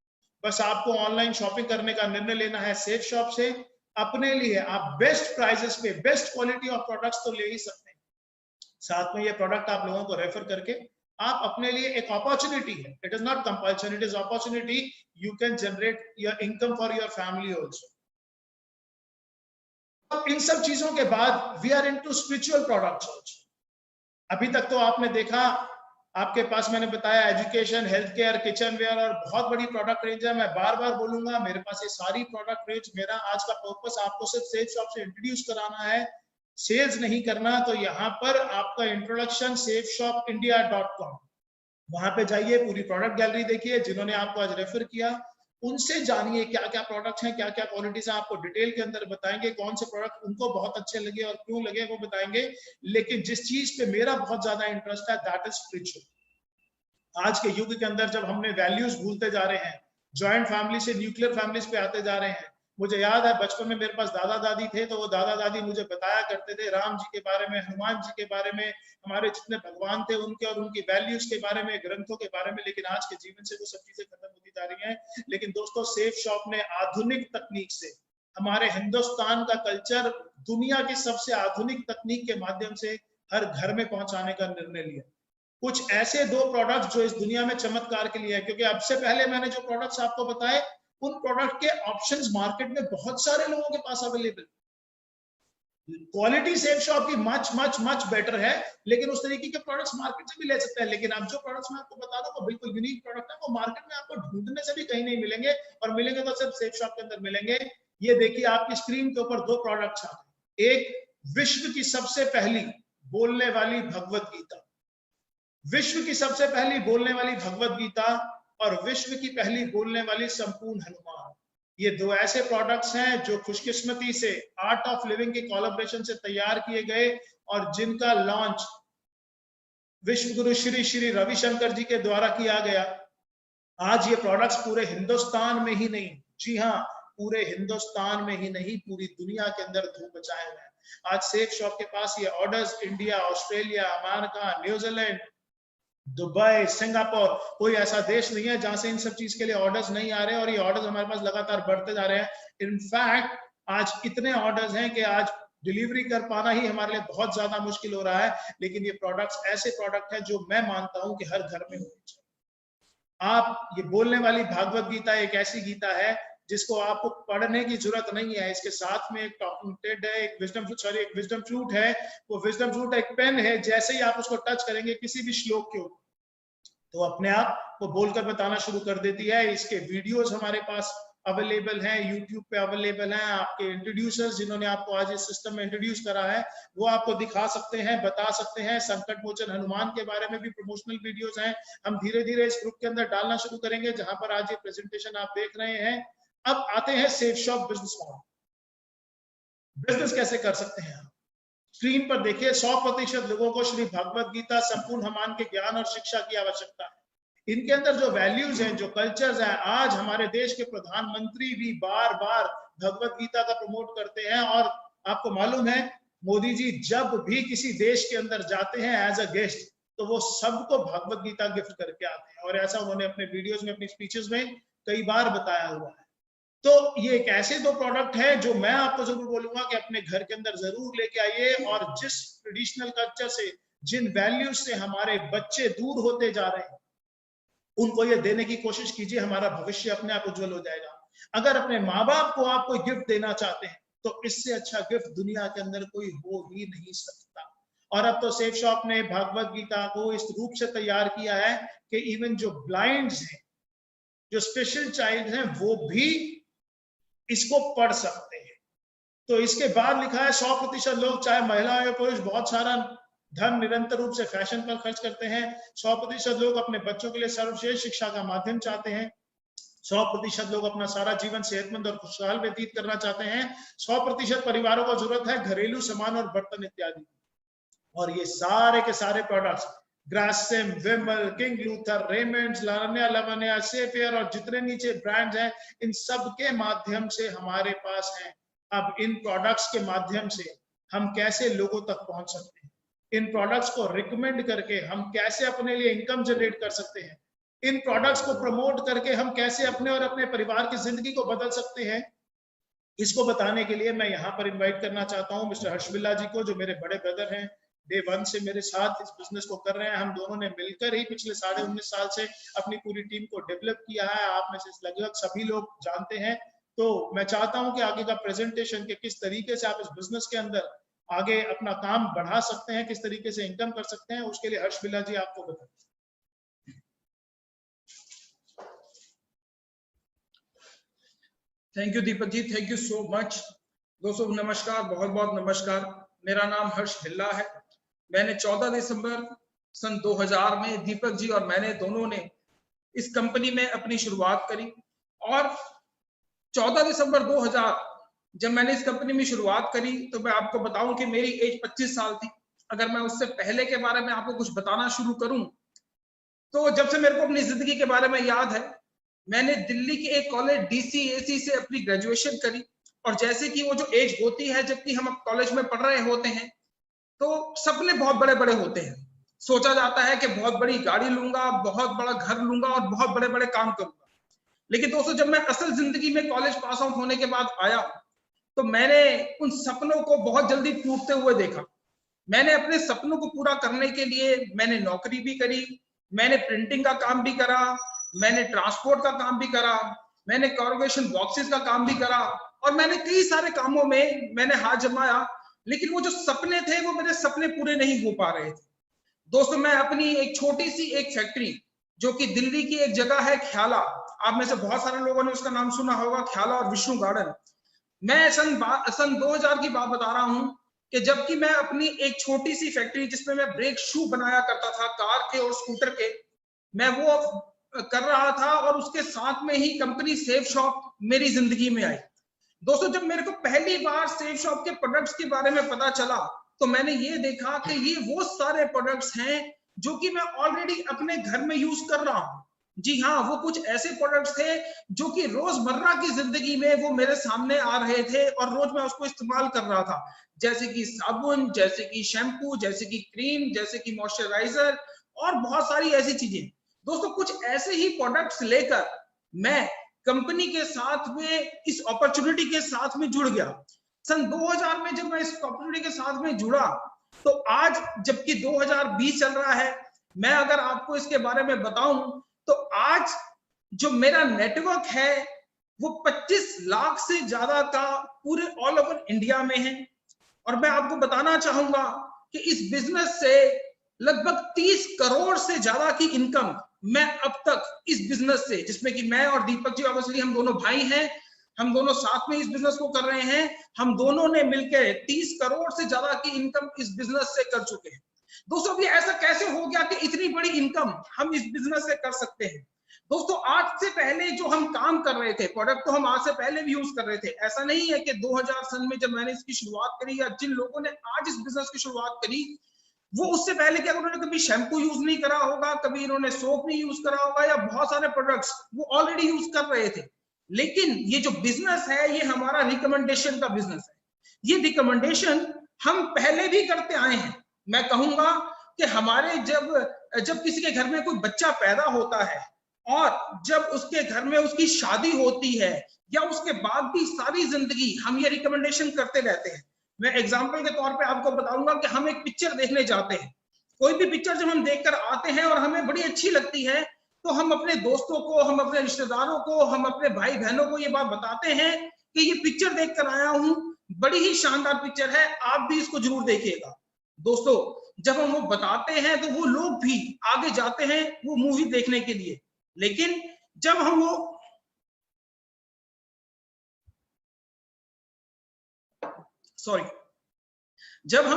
बस आपको ऑनलाइन शॉपिंग करने का निर्णय लेना है सेफ शॉप से। अपने लिए आप बेस्ट प्राइसेस पे बेस्ट क्वालिटी ऑफ प्रोडक्ट्स तो ले ही सकते हैं, साथ में ये प्रोडक्ट आप लोगों को रेफर करके आप अपने लिए एक अपॉर्चुनिटी है, it is not compulsion, it is opportunity, you can generate your income for your family also. इन सब चीजों के बाद we are into spiritual products also. अभी तक तो आपने देखा, आपके पास मैंने बताया education, health care, kitchen ware और बहुत बड़ी प्रोडक्ट रेंज है। मैं बार बार बोलूंगा, मेरे पास ये सारी प्रोडक्ट रेंज, मेरा आज का पर्पस आपको सिर्फ सेफ शॉप से इंट्रोड्यूस कराना है, सेल्स नहीं करना। तो यहाँ पर आपका इंट्रोडक्शन safeshopindia.com, वहां पे जाइए, पूरी प्रोडक्ट गैलरी देखिए। जिन्होंने आपको आज रेफर किया उनसे जानिए क्या क्या प्रोडक्ट्स हैं, क्या क्या क्वालिटीज हैं, आपको डिटेल के अंदर बताएंगे कौन से प्रोडक्ट उनको बहुत अच्छे लगे और क्यों लगे वो बताएंगे। लेकिन जिस चीज पे मेरा बहुत ज्यादा इंटरेस्ट है दैट इज स्पिरिचुअल। आज के युग के अंदर जब हमने वैल्यूज भूलते जा रहे हैं, जॉइंट फैमिली से न्यूक्लियर फैमिलीज पे आते जा रहे हैं, मुझे याद है बचपन में मेरे पास दादा दादी थे, तो वो दादा दादी मुझे बताया करते थे राम जी के बारे में, हनुमान जी के बारे में, हमारे जितने भगवान थे उनके और उनकी वैल्यूज के बारे में, ग्रंथों के बारे में। लेकिन आज के जीवन से वो सब चीजें खत्म होती जा रही हैं। लेकिन दोस्तों, सेफ शॉप ने आधुनिक तकनीक से हमारे हिंदुस्तान का कल्चर दुनिया की सबसे आधुनिक तकनीक के माध्यम से हर घर में पहुंचाने का निर्णय लिया। कुछ ऐसे 2 प्रोडक्ट जो इस दुनिया में चमत्कार के लिए है, क्योंकि अब से पहले मैंने जो प्रोडक्ट्स आपको बताए, उन प्रोडक्ट के ऑप्शंस मार्केट में बहुत सारे लोगों के पास अवेलेबल। क्वालिटी सेफ शॉप की मच मच मच बेटर है, लेकिन उस तरीके के प्रोडक्ट्स मार्केट से भी ले सकते हैं। लेकिन अब जो प्रोडक्ट्स मैं आपको बता रहा हूं वो बिल्कुल यूनिक प्रोडक्ट है, वो मार्केट में आपको ढूंढने से भी कहीं नहीं मिलेंगे, और मिलेंगे तो सिर्फ सेफ शॉप के अंदर मिलेंगे। ये देखिए आपकी स्क्रीन के ऊपर 2 प्रोडक्ट्स आ गए। एक विश्व की सबसे पहली बोलने वाली भगवत गीता, विश्व की सबसे पहली बोलने वाली भगवत गीता, और विश्व की पहली बोलने वाली संपूर्ण हनुमान। ये 2 ऐसे प्रोडक्ट्स हैं जो खुशकिस्मती से आर्ट ऑफ लिविंग के कोलैबोरेशन से तैयार किए गए, और जिनका लॉन्च विश्व गुरु श्री श्री रविशंकर जी के द्वारा किया गया। आज ये प्रोडक्ट्स पूरे हिंदुस्तान में ही नहीं, जी हाँ, पूरे हिंदुस्तान में ही नहीं, पूरी दुनिया के अंदर धूम मचाए हुए हैं। आज सेफ शॉप के पास ये orders India, Australia, America, New Zealand, Dubai, Singapore, कोई ऐसा देश नहीं है जहां से इन सब चीज के लिए ऑर्डर्स नहीं आ रहे, और ये ऑर्डर्स हमारे पास लगातार बढ़ते जा रहे हैं। इनफैक्ट आज इतने ऑर्डर्स हैं कि आज डिलीवरी कर पाना ही हमारे लिए बहुत ज्यादा मुश्किल हो रहा है। लेकिन ये प्रोडक्ट्स ऐसे प्रोडक्ट हैं जो मैं मानता हूं कि हर घर में होनी चाहिए। आप ये बोलने वाली भागवत गीता एक ऐसी गीता है जिसको आपको पढ़ने की जरूरत नहीं है। इसके साथ में एक टॉकिंग टेड है, एक विजडम फ्रूट है। वो विजडम फ्रूट एक पेन है, जैसे ही आप उसको टच करेंगे किसी भी श्लोक के ऊपर, तो अपने आप वो बोलकर बताना शुरू कर देती है। इसके वीडियोस हमारे पास अवेलेबल हैं, यूट्यूब पे अवेलेबल हैं। आपके इंट्रोड्यूसर्स जिन्होंने आपको आज इस सिस्टम में इंट्रोड्यूस करा है, वो आपको दिखा सकते हैं, बता सकते हैं। संकट मोचन हनुमान के बारे में भी प्रमोशनल वीडियोस हैं। हम धीरे धीरे इस ग्रुप के अंदर डालना शुरू करेंगे, जहां पर आज ये प्रेजेंटेशन आप देख रहे हैं। अब आते हैं safe shop business model. Business कैसे कर सकते हैं? स्क्रीन पर देखिए, 100% लोगों को श्री भगवत गीता संपूर्ण हनुमान के ज्ञान और शिक्षा की आवश्यकता है। इनके अंदर जो वैल्यूज हैं, जो कल्चर्स हैं, आज हमारे देश के प्रधानमंत्री भी बार बार भगवत गीता का प्रमोट करते हैं। और आपको मालूम है, मोदी जी जब भी किसी देश के अंदर जाते हैं एज अ गेस्ट, तो वो सबको भगवत गीता गिफ्ट करके आते हैं, और ऐसा उन्होंने अपने वीडियोस में, अपनी स्पीचेस में कई बार बताया हुआ है। तो ये एक ऐसे 2 प्रोडक्ट है जो मैं आपको जरूर बोलूंगा कि अपने घर के अंदर जरूर लेके आइए, और जिस ट्रेडिशनल कल्चर से, जिन वैल्यूज से हमारे बच्चे दूर होते जा रहे हैं, उनको ये देने की कोशिश कीजिए। हमारा भविष्य अपने आप उज्जवल हो जाएगा। अगर अपने माँ बाप को आप कोई गिफ्ट देना चाहते हैं, तो इससे अच्छा गिफ्ट दुनिया के अंदर कोई हो ही नहीं सकता। और अब तो सेफ शॉप ने भागवत गीता को इस रूप से तैयार किया है कि इवन जो ब्लाइंड्स हैं, जो स्पेशल चाइल्ड हैं, वो भी इसको पढ़ सकते हैं। तो इसके बाद लिखा है 100% लोग, चाहे महिला या पुरुष, बहुत सारा धन निरंतर रूप से फैशन पर खर्च करते हैं। 100% लोग अपने बच्चों के लिए सर्वश्रेष्ठ शिक्षा का माध्यम चाहते हैं। 100% लोग अपना सारा जीवन सेहतमंद और खुशहाल व्यतीत करना चाहते हैं। 100% परिवारों को जरूरत है घरेलू सामान और बर्तन इत्यादि। और ये सारे के सारे प्रोडक्ट्स, ग्रासिम, विमल, किंग लूथर, रेमंड्स, लावण्या लवण्या, सेफेयर और जितने नीचे ब्रांड्स हैं, इन सब के माध्यम से हमारे पास हैं। अब इन प्रोडक्ट्स के माध्यम से हम कैसे लोगों तक पहुंच सकते हैं, इन प्रोडक्ट्स को रिकमेंड करके हम कैसे अपने लिए इनकम जनरेट कर सकते हैं, इन प्रोडक्ट्स को प्रमोट करके हम कैसे अपने और अपने परिवार की जिंदगी को बदल सकते हैं, इसको बताने के लिए मैं यहाँ पर इनवाइट करना चाहता हूँ मिस्टर हर्ष बिल्ला जी को, जो मेरे बड़े ब्रदर हैं। डे 1 से मेरे साथ इस बिजनेस को कर रहे हैं। हम दोनों ने मिलकर ही पिछले 19.5 साल से अपनी पूरी टीम को डेवलप किया है। आप में से लगभग सभी लोग जानते हैं। तो मैं चाहता हूं कि आगे का प्रेजेंटेशन के किस तरीके से आप इस बिजनेस के अंदर आगे अपना काम बढ़ा सकते हैं, किस तरीके से इनकम कर सकते हैं, उसके लिए हर्ष बिल्ला जी आपको बताएं। Thank you Deepak ji, thank you so much. दोस्तों नमस्कार, बहुत बहुत नमस्कार। मेरा नाम हर्ष बिल्ला है। मैंने 14 दिसंबर सन 2000 में दीपक जी और मैंने दोनों ने इस कंपनी में अपनी शुरुआत करी। और 14 दिसंबर 2000 जब मैंने इस कंपनी में शुरुआत करी, तो मैं आपको बताऊं कि मेरी एज 25 साल थी। अगर मैं उससे पहले के बारे में आपको कुछ बताना शुरू करूं, तो जब से मेरे को अपनी जिंदगी के बारे में याद है, मैंने दिल्ली के एक कॉलेज DCAC से अपनी ग्रेजुएशन करी। और जैसे कि वो जो एज होती है जबकि हम अब कॉलेज में पढ़ रहे होते हैं, तो सपने बहुत बड़े बड़े होते हैं। सोचा जाता है कि बहुत बड़ी गाड़ी लूंगा, बहुत बड़ा घर लूंगा और बहुत बड़े बड़े काम करूंगा। लेकिन दोस्तों, जब मैं असल जिंदगी में कॉलेज पास आउट होने के बाद आया, तो मैंने उन सपनों को बहुत जल्दी टूटते हुए देखा। मैंने अपने सपनों को पूरा करने के लिए मैंने नौकरी भी करी, मैंने प्रिंटिंग का काम भी करा, मैंने ट्रांसपोर्ट का काम भी करा, मैंने कॉर्पोरेशन बॉक्सेस का काम भी करा, और मैंने कई सारे कामों में मैंने हाथ जमाया। लेकिन वो जो सपने थे वो मेरे सपने पूरे नहीं हो पा रहे थे। दोस्तों, मैं अपनी एक छोटी सी एक फैक्ट्री, जो कि दिल्ली की एक जगह है ख्याला, आप में से बहुत सारे लोगों ने उसका नाम सुना होगा, ख्याला और विष्णु गार्डन। मैं सन 2000 की बात बता रहा हूं कि जबकि मैं अपनी एक छोटी सी फैक्ट्री जिसमें मैं ब्रेक शू बनाया करता था कार के और स्कूटर के, मैं वो कर रहा था, और उसके साथ में ही कंपनी सेफ शॉप मेरी जिंदगी में आई। दोस्तों, जब मेरे को पहली बार सेफ शॉप के प्रोडक्ट्स के बारे में पता चला, तो मैंने ये देखा कि ये वो सारे प्रोडक्ट्स हैं जो कि मैं ऑलरेडी अपने घर में यूज कर रहा हूं। जी हाँ, वो कुछ ऐसे प्रोडक्ट्स थे जो कि रोजमर्रा की जिंदगी में वो मेरे सामने आ रहे थे और रोज मैं उसको इस्तेमाल कर रहा था, जैसे कि साबुन, जैसे कि शैम्पू, जैसे कि क्रीम, जैसे कि मॉइस्चराइजर और बहुत सारी ऐसी चीजें। दोस्तों, कुछ ऐसे ही प्रोडक्ट्स लेकर मैं कंपनी के साथ में इस अपॉर्चुनिटी के साथ में जुड़ गया। सन 2000 में जब मैं इस अपॉर्चुनिटी के साथ में जुड़ा, तो आज जबकि 2020 चल रहा है, मैं अगर आपको इसके बारे में बताऊं तो आज जो मेरा नेटवर्क है वो 25 लाख से ज्यादा का पूरे ऑल ओवर इंडिया में है। और मैं आपको बताना चाहूंगा कि इस बिजनेस से लगभग 30 करोड़ से ज्यादा की इनकम मैं अब तक इस बिजनेस से, जिसमें कि मैं और दीपक जी ऑब्वियसली हम दोनों भाई हैं, हम दोनों साथ में इस बिजनेस को कर रहे हैं, हम दोनों ने मिलकर 30 करोड़ से ज्यादा की इनकम इस बिजनेस से कर चुके हैं। दोस्तों, अभी ऐसा कैसे हो गया कि इतनी बड़ी इनकम हम इस बिजनेस से कर सकते हैं? दोस्तों, आज से पहले जो हम काम कर रहे थे, प्रोडक्ट तो हम आज से पहले भी यूज कर रहे थे। ऐसा नहीं है कि 2000 सन में जब मैंने इसकी शुरुआत करी, या जिन लोगों ने आज इस बिजनेस की शुरुआत करी, वो उससे पहले क्या उन्होंने कभी शैम्पू यूज नहीं करा होगा, कभी इन्होंने सोप नहीं यूज करा होगा, या बहुत सारे प्रोडक्ट्स वो ऑलरेडी यूज कर रहे थे। लेकिन ये जो बिजनेस है, ये हमारा रिकमेंडेशन का बिजनेस है। ये रिकमेंडेशन हम पहले भी करते आए हैं। मैं कहूंगा कि हमारे जब किसी के घर में कोई बच्चा पैदा होता है और जब उसके घर में उसकी शादी होती है, या उसके बाद भी सारी जिंदगी हम ये रिकमेंडेशन करते रहते हैं। मैं एग्जांपल के तौर पे आपको बताऊंगा कि हम एक पिक्चर देखने जाते हैं। कोई भी पिक्चर जब हम देखकर आते हैं और हमें बड़ी अच्छी लगती है, तो हम अपने दोस्तों को, हम अपने रिश्तेदारों को, हम अपने भाई बहनों को ये बात बताते हैं कि ये पिक्चर देखकर आया हूं, बड़ी ही शानदार पिक्चर है, आप भी इसको जरूर देखिएगा। दोस्तों, जब हम वो बताते हैं तो वो लोग भी आगे जाते हैं वो मूवी देखने के लिए। लेकिन जब हम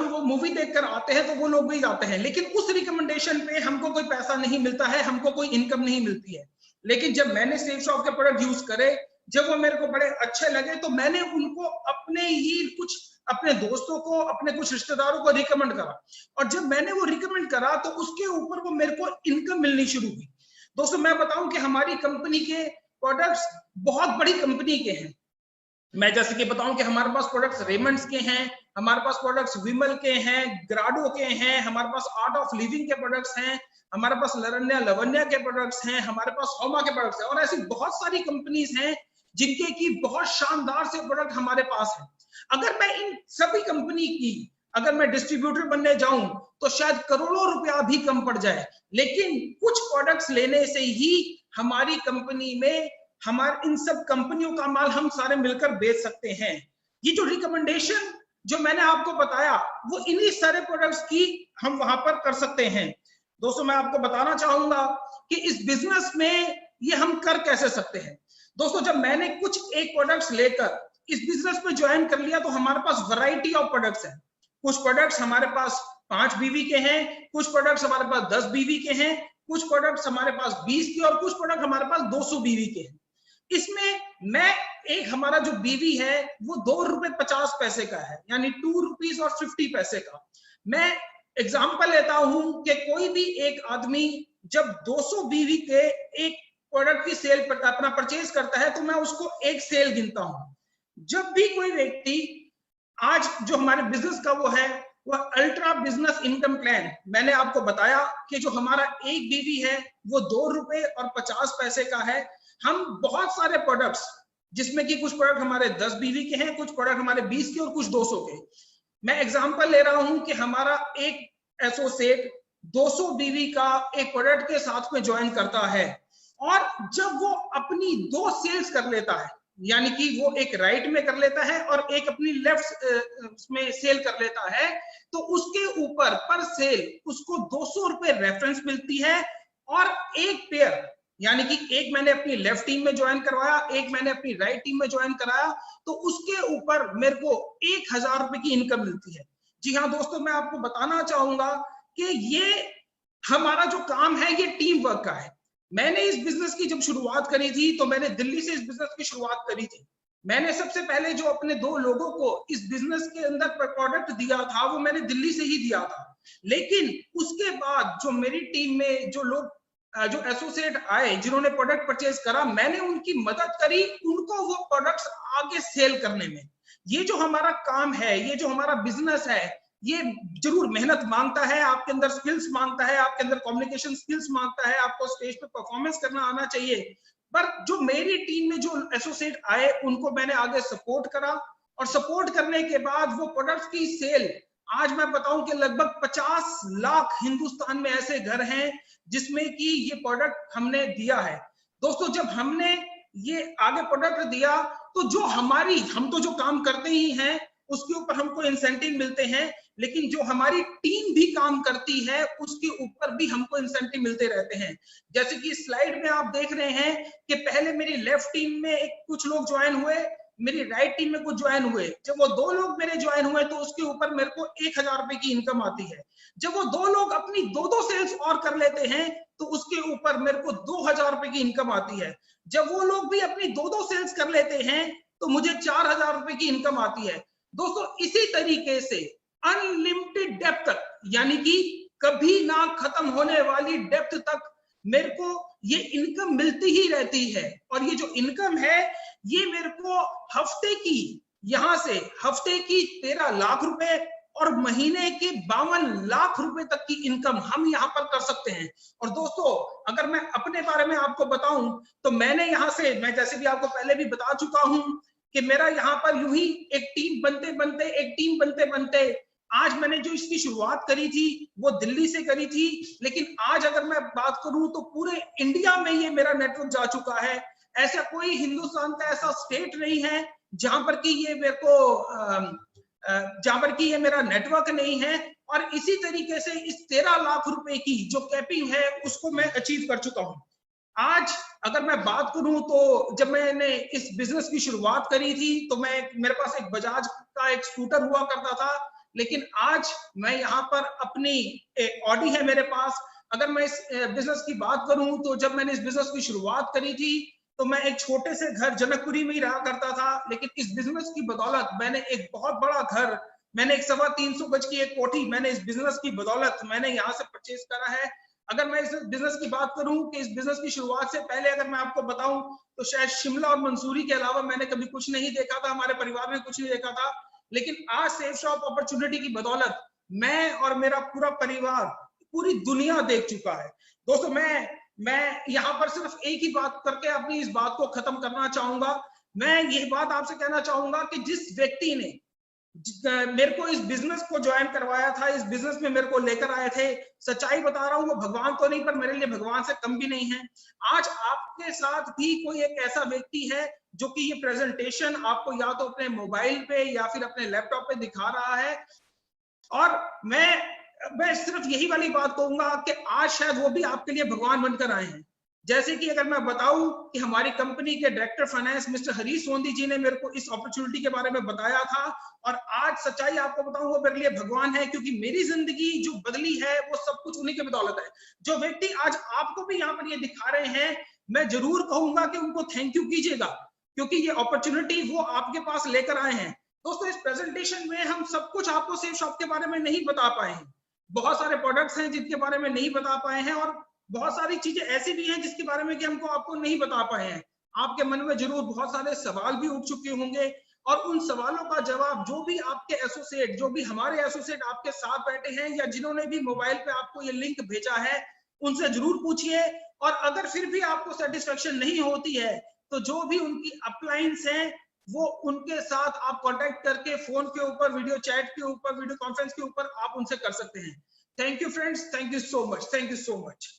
वो मूवी देखकर आते हैं तो वो लोग भी जाते हैं, लेकिन उस रिकमेंडेशन पे हमको कोई पैसा नहीं मिलता है, हमको कोई इनकम नहीं मिलती है। लेकिन जब मैंने सेफ शॉप के प्रोडक्ट यूज करे, जब वो मेरे को बड़े अच्छे लगे, तो मैंने उनको अपने दोस्तों को, अपने कुछ रिश्तेदारों को रिकमेंड करा, और जब मैंने वो रिकमेंड करा तो उसके ऊपर वो मेरे को इनकम मिलनी शुरू हुई। दोस्तों, मैं बताऊं कि हमारी कंपनी के प्रोडक्ट्स बहुत बड़ी कंपनी के हैं। मैं जैसे कि बताऊं कि हमारे पास प्रोडक्ट्स रेमंड्स के हैं, हमारे पास प्रोडक्ट्स विमल के हैं, ग्राडो के हैं, हमारे पास आर्ट ऑफ लिविंग के प्रोडक्ट्स हैं, हमारे पास लरण्या लवन्या के प्रोडक्ट्स हैं, हमारे पास होमा के प्रोडक्ट्स हैं, और ऐसी बहुत सारी कंपनीज हैं जिनके की बहुत शानदार से प्रोडक्ट हमारे पास है। अगर मैं इन सभी कंपनी की अगर मैं डिस्ट्रीब्यूटर बनने जाऊं तो शायद करोड़ों रुपया भी कम पड़ जाए, लेकिन कुछ प्रोडक्ट्स लेने से ही हमारी कंपनी में हमारे इन सब कंपनियों का माल हम सारे मिलकर बेच सकते हैं। ये जो रिकमेंडेशन जो मैंने आपको बताया, वो इन्हीं सारे प्रोडक्ट्स की हम वहां पर कर सकते हैं। दोस्तों, मैं आपको बताना चाहूंगा कि इस बिजनेस में ये हम कर कैसे सकते हैं। दोस्तों, जब मैंने कुछ एक प्रोडक्ट्स लेकर इस बिजनेस में ज्वाइन कर लिया, तो हमारे पास वैरायटी ऑफ प्रोडक्ट्स हैं। कुछ प्रोडक्ट्स हमारे पास 5 बीवी के हैं, कुछ प्रोडक्ट्स हमारे पास 10 बीवी के हैं, कुछ प्रोडक्ट्स हमारे पास 20 के, और कुछ प्रोडक्ट हमारे पास 200 बीवी के हैं। इसमें मैं एक हमारा जो बीवी है वो 2 रुपए 50 पैसे का है, यानी 2 रुपीज और 50 पैसे का। मैं एग्जांपल लेता हूं कि कोई भी एक आदमी जब 200 बीवी के एक प्रोडक्ट की सेल अपना परचेज करता है तो मैं उसको एक सेल गिनता हूं। जब भी कोई व्यक्ति आज जो हमारे बिजनेस का वो है वह अल्ट्रा बिजनेस इनकम प्लान, मैंने आपको बताया कि जो हमारा एक बीवी है वो 2 रुपए और 50 पैसे का है। हम बहुत सारे प्रोडक्ट्स, जिसमें कि कुछ प्रोडक्ट हमारे 10 बीवी के हैं, कुछ प्रोडक्ट हमारे 20 के और कुछ 200 के। मैं एग्जांपल ले रहा हूं कि हमारा एक एसोसिएट 200 बीवी का एक प्रोडक्ट के साथ में ज्वाइन करता है, और जब वो अपनी 2 सेल्स कर लेता है, यानी कि वो एक राइट में कर लेता है और एक अपनी लेफ्ट में सेल कर लेता है, तो उसके ऊपर पर सेल उसको 200 रुपए रेफरेंस मिलती है। और एक पेयर, यानी कि एक मैंने अपनी लेफ्ट टीम में ज्वाइन करवाया, एक मैंने अपनी राइट टीम में ज्वाइन कराया, तो उसके ऊपर मेरे को 1000 रुपए की इनकम मिलती है। जी हाँ दोस्तों, मैं आपको बताना चाहूंगा कि ये हमारा जो काम है ये टीम वर्क का है। मैंने इस बिजनेस की जब शुरुआत करी थी तो मैंने दिल्ली से इस बिजनेस की शुरुआत करी थी। मैंने सबसे पहले जो अपने 2 लोगों को इस बिजनेस के अंदर प्रोडक्ट दिया था वो मैंने दिल्ली से ही दिया था। लेकिन उसके बाद जो मेरी टीम में जो लोग जो एसोसिएट आए जिन्होंने प्रोडक्ट परचेज करा, मैंने उनकी मदद करी उनको वो प्रोडक्ट्स आगे सेल करने में। ये जो हमारा काम है, ये जो हमारा बिजनेस है, ये जरूर मेहनत मांगता है, आपके अंदर स्किल्स मांगता है, आपके अंदर कम्युनिकेशन स्किल्स मांगता है, आपको स्टेज पे परफॉर्मेंस करना आना चाहिए। पर जो मेरी टीम में जो एसोसिएट आए उनको मैंने आगे सपोर्ट करा, और सपोर्ट करने के बाद वो प्रोडक्ट्स की सेल, आज मैं बताऊं कि लगभग 50 लाख हिंदुस्तान में ऐसे घर हैं जिसमें कि ये प्रोडक्ट हमने दिया है। दोस्तों, जब हमने ये आगे प्रोडक्ट दिया तो जो हम तो जो काम करते ही हैं उसके ऊपर हमको इंसेंटिव मिलते हैं, लेकिन जो हमारी टीम भी काम करती है उसके ऊपर भी हमको इंसेंटिव मिलते रहते हैं। जैसे कि स्लाइड में आप देख रहे हैं कि पहले मेरी लेफ्ट टीम में कुछ लोग ज्वाइन हुए, मेरी राइट टीम में कुछ ज्वाइन हुए। जब वो 2 लोग मेरे ज्वाइन हुए तो उसके ऊपर मेरे को 1000 रुपए की इनकम आती है। जब वो 2 लोग अपनी 2 सेल्स और कर लेते हैं तो उसके ऊपर मेरे को 2000 रुपए की इनकम आती है। जब वो लोग भी अपनी 2 सेल्स कर लेते हैं तो मुझे 4000 रुपए की इनकम आती है। दोस्तों, इसी तरीके से अनलिमिटेड डेप्थ तक, यानी कि कभी ना खत्म होने वाली डेप्थ तक मेरे को ये इनकम मिलती ही रहती है। और ये जो इनकम है ये मेरे को हफ्ते की, यहां से हफ्ते की 13 लाख रुपए और महीने के 52 लाख रुपए तक की इनकम हम यहाँ पर कर सकते हैं। और दोस्तों, अगर मैं अपने बारे में आपको बताऊं तो मैंने यहाँ से, मैं जैसे भी आपको पहले भी बता चुका हूं कि मेरा यहाँ पर यूं ही एक टीम बनते बनते आज मैंने जो इसकी शुरुआत करी थी वो दिल्ली से करी थी, लेकिन आज अगर मैं बात करूं तो पूरे इंडिया में ये मेरा नेटवर्क जा चुका है। ऐसा कोई हिंदुस्तान का ऐसा स्टेट नहीं है जहां पर कि ये मेरे को जहां पर कि ये मेरा नेटवर्क नहीं है। और इसी तरीके से इस 13 लाख रुपए की जो कैपिंग है उसको मैं अचीव कर चुका हूं। आज अगर मैं बात करूं तो जब मैंने इस बिजनेस की शुरुआत करी थी तो मेरे पास एक बजाज का एक स्कूटर हुआ करता था, लेकिन आज मैं यहाँ पर अपनी ऑडी है मेरे पास। अगर मैं इस बिजनेस की बात करूं तो जब मैंने इस बिजनेस की शुरुआत करी थी तो मैं एक छोटे से घर जनकपुरी में ही रहा करता था, लेकिन इस बिजनेस की बदौलत मैंने एक बहुत बड़ा घर, मैंने एक 325 गज की एक कोठी मैंने इस बिजनेस की बदौलत मैंने यहाँ से परचेज करा है। अगर मैं इस बिजनेस की बात करूं कि इस बिजनेस की शुरुआत से पहले अगर मैं आपको बताऊं तो शायद शिमला और मंसूरी के अलावा मैंने कभी कुछ नहीं देखा था, हमारे परिवार में कुछ नहीं देखा था। लेकिन आज सेफ शॉप अपॉर्चुनिटी की बदौलत मैं और मेरा पूरा परिवार पूरी दुनिया देख चुका है। दोस्तों, मैं यहाँ पर सिर्फ एक ही बात करके अपनी इस बात को खत्म करना चाहूंगा। मैं ये बात आपसे कहना चाहूंगा कि जिस व्यक्ति ने मेरे को इस बिजनेस को ज्वाइन करवाया था, इस बिजनेस में मेरे को लेकर आए थे, सच्चाई बता रहा हूं, वो भगवान तो नहीं पर मेरे लिए भगवान से कम भी नहीं है। आज आपके साथ भी कोई एक ऐसा व्यक्ति है जो कि ये प्रेजेंटेशन आपको या तो अपने मोबाइल पे या फिर अपने लैपटॉप पे दिखा रहा है। और मैं सिर्फ यही वाली बात कहूंगा कि आज शायद वो भी आपके लिए भगवान बनकर आए हैं। जैसे कि अगर मैं बताऊं कि हमारी कंपनी के director finance mister Harish Sondhi जी ने मेरे को इस अपॉर्चुनिटी के बारे में बताया था, और आज सच्चाई आपको बताऊं वो मेरे लिए भगवान है, क्योंकि मेरी जिंदगी जो बदली है वो सब कुछ उन्हीं के बदौलत है। जो व्यक्ति आज आपको भी यहाँ पर ये दिखा रहे हैं, मैं जरूर कहूंगा कि उनको थैंक यू कीजिएगा, क्योंकि ये अपॉर्चुनिटी वो आपके पास लेकर आए हैं। दोस्तों, इस प्रेजेंटेशन में हम सब कुछ आपको सेफ शॉप के बारे में नहीं बता पाए हैं, बहुत सारे प्रोडक्ट्स हैं जिनके बारे में नहीं बता पाए हैं, और बहुत सारी चीजें ऐसी भी हैं जिसके बारे में कि हमको आपको नहीं बता पाए हैं। आपके मन में जरूर बहुत सारे सवाल भी उठ चुके होंगे, और उन सवालों का जवाब जो भी आपके एसोसिएट, जो भी हमारे एसोसिएट आपके साथ बैठे हैं, या जिन्होंने भी मोबाइल पे आपको ये लिंक भेजा है, उनसे जरूर पूछिए। और अगर फिर भी आपको सेटिस्फेक्शन नहीं होती है, तो जो भी उनकी अपलाइंस हैं, वो उनके साथ आप कांटेक्ट करके फोन के ऊपर, वीडियो चैट के ऊपर, वीडियो कॉन्फ्रेंस के ऊपर आप उनसे कर सकते हैं। Thank you friends, thank you so much, thank you so much.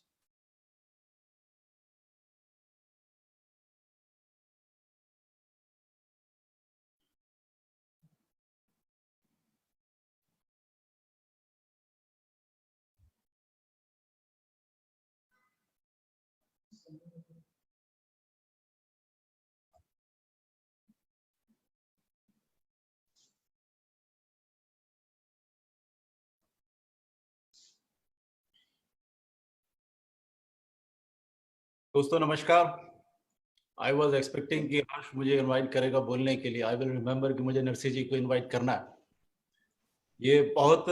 दोस्तों नमस्कार। आई वॉज एक्सपेक्टिंग कि हर्ष मुझे इनवाइट करेगा बोलने के लिए। आई विल रिमेम्बर कि मुझे नरसिंह जी को इनवाइट करना है। ये बहुत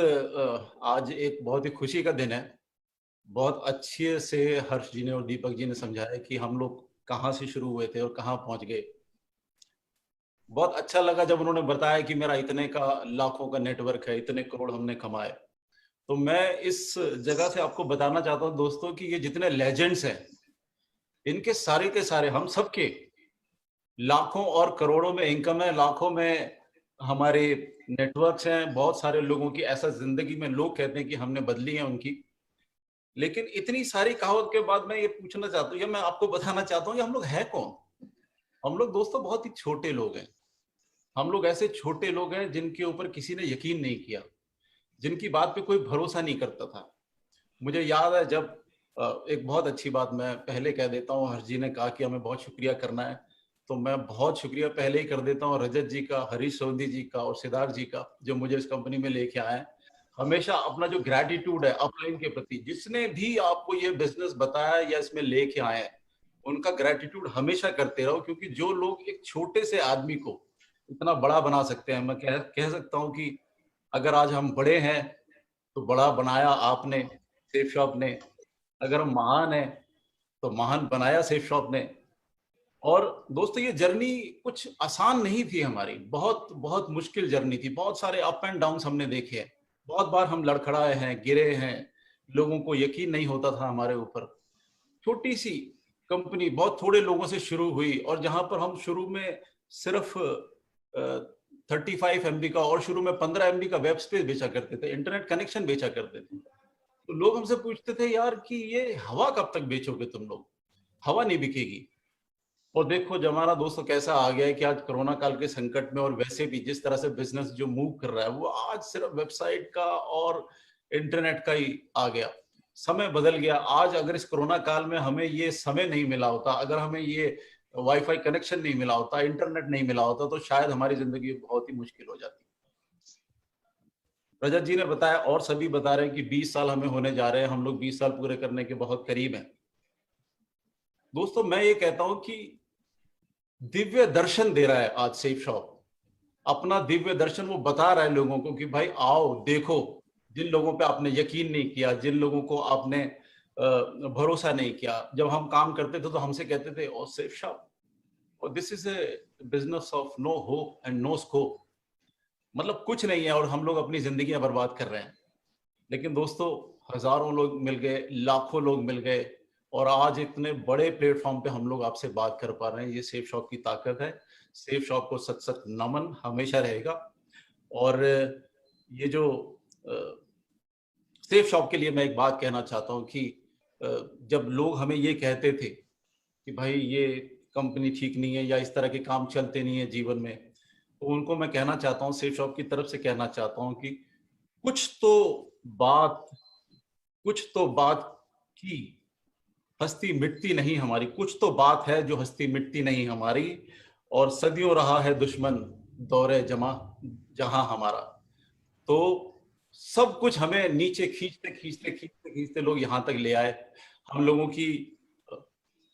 आज एक बहुत ही खुशी का दिन है। बहुत अच्छे से हर्ष जी ने और दीपक जी ने समझाया कि हम लोग कहाँ से शुरू हुए थे और कहाँ पहुंच गए। बहुत अच्छा लगा जब उन्होंने बताया कि मेरा इतने का लाखों का नेटवर्क है, इतने करोड़ हमने कमाए। तो मैं इस जगह से आपको बताना चाहता हूँ दोस्तों कि ये जितने लेजेंड्स हैं, इनके सारे के सारे हम सबके लाखों और करोड़ों में इनकम है, लाखों में हमारे नेटवर्क्स हैं। बहुत सारे लोगों की ऐसा जिंदगी में लोग कहते हैं कि हमने बदली है उनकी। लेकिन इतनी सारी कहावत के बाद मैं ये पूछना चाहता हूँ या मैं आपको बताना चाहता हूँ कि हम लोग हैं कौन। हम लोग दोस्तों बहुत ही छोटे लोग हैं। हम लोग ऐसे छोटे लोग हैं जिनके ऊपर किसी ने यकीन नहीं किया, जिनकी बात पे कोई भरोसा नहीं करता था। मुझे याद है जब एक बहुत अच्छी बात मैं पहले कह देता हूँ, हर्ष जी ने कहा कि हमें बहुत शुक्रिया करना है, तो मैं बहुत शुक्रिया पहले ही कर देता हूँ रजत जी का, हरीश सोंधी जी का और सिद्धार्थ जी का, जो मुझे इस कंपनी में लेके आए। हमेशा अपना जो ग्रैटिट्यूड है अपलाइन के प्रति, जिसने भी आपको ये बिजनेस बताया या इसमें लेके आए हैं, उनका ग्रैटिट्यूड हमेशा करते रहो। क्योंकि जो लोग एक छोटे से आदमी को इतना बड़ा बना सकते हैं, मैं कह सकता हूँ कि अगर आज हम बड़े हैं तो बड़ा बनाया आपने, सेफ शॉप ने। अगर हम महान हैं तो महान बनाया सेफ शॉप ने। और दोस्तों ये जर्नी कुछ आसान नहीं थी हमारी, बहुत बहुत मुश्किल जर्नी थी। बहुत सारे अप एंड डाउन्स हमने देखे हैं, बहुत बार हम लड़खड़ाए हैं, गिरे हैं, लोगों को यकीन नहीं होता था हमारे ऊपर। छोटी सी कंपनी बहुत थोड़े लोगों से शुरू हुई, और जहां पर हम शुरू में सिर्फ 35 MB का और शुरू में 15 MB का वेब स्पेस बेचा करते थे, इंटरनेट कनेक्शन बेचा करते थे। तो लोग हमसे पूछते थे यार कि ये हवा कब तक बेचोगे तुम लोग, हवा नहीं बिकेगी। और देखो जमाना दोस्तों कैसा आ गया है कि आज कोरोना काल के संकट में, और वैसे भी जिस तरह से बिजनेस जो मूव कर रहा है, वो आज सिर्फ वेबसाइट का और इंटरनेट का ही आ गया। समय बदल गया। आज अगर इस कोरोना काल में हमें ये समय नहीं मिला होता, अगर हमें ये वाईफाई कनेक्शन नहीं मिला होता, इंटरनेट नहीं मिला होता, तो शायद हमारी जिंदगी बहुत ही मुश्किल हो जाती। रजत जी ने बताया और सभी बता रहे हैं कि 20 साल हमें होने जा रहे हैं, हम लोग 20 साल पूरे करने के बहुत करीब हैं। दोस्तों मैं ये कहता हूं कि दिव्य दर्शन दे रहा है आज सेफ शॉप। अपना दिव्य दर्शन वो बता रहा है लोगों को कि भाई आओ देखो। जिन लोगों पे आपने यकीन नहीं किया, जिन लोगों को आपने भरोसा नहीं किया, जब हम काम करते थे तो हमसे कहते थे ओ सेफ शॉप, और this is a business of no hope and no scope, मतलब कुछ नहीं है और हम लोग अपनी जिंदगियां बर्बाद कर रहे हैं। लेकिन दोस्तों हजारों लोग मिल गए, लाखों लोग मिल गए, और आज इतने बड़े प्लेटफॉर्म पे हम लोग आपसे बात कर पा रहे हैं। ये सेफ शॉप की ताकत है। सेफ शॉप को सच सच नमन हमेशा रहेगा। और ये जो सेफ शॉप के लिए मैं एक बात कहना चाहता हूँ कि जब लोग हमें ये कहते थे कि भाई ये कंपनी ठीक नहीं है या इस तरह के काम चलते नहीं है जीवन में, तो उनको मैं कहना चाहता हूँ, सेफ शॉप की तरफ से कहना चाहता हूँ कि कुछ तो बात की हस्ती मिटती नहीं हमारी, कुछ तो बात है जो हस्ती मिटती नहीं हमारी, और सदियों रहा है दुश्मन दौरे जमा जहां हमारा। तो सब कुछ हमें नीचे खींचते लोग यहां तक ले आए। हम लोगों की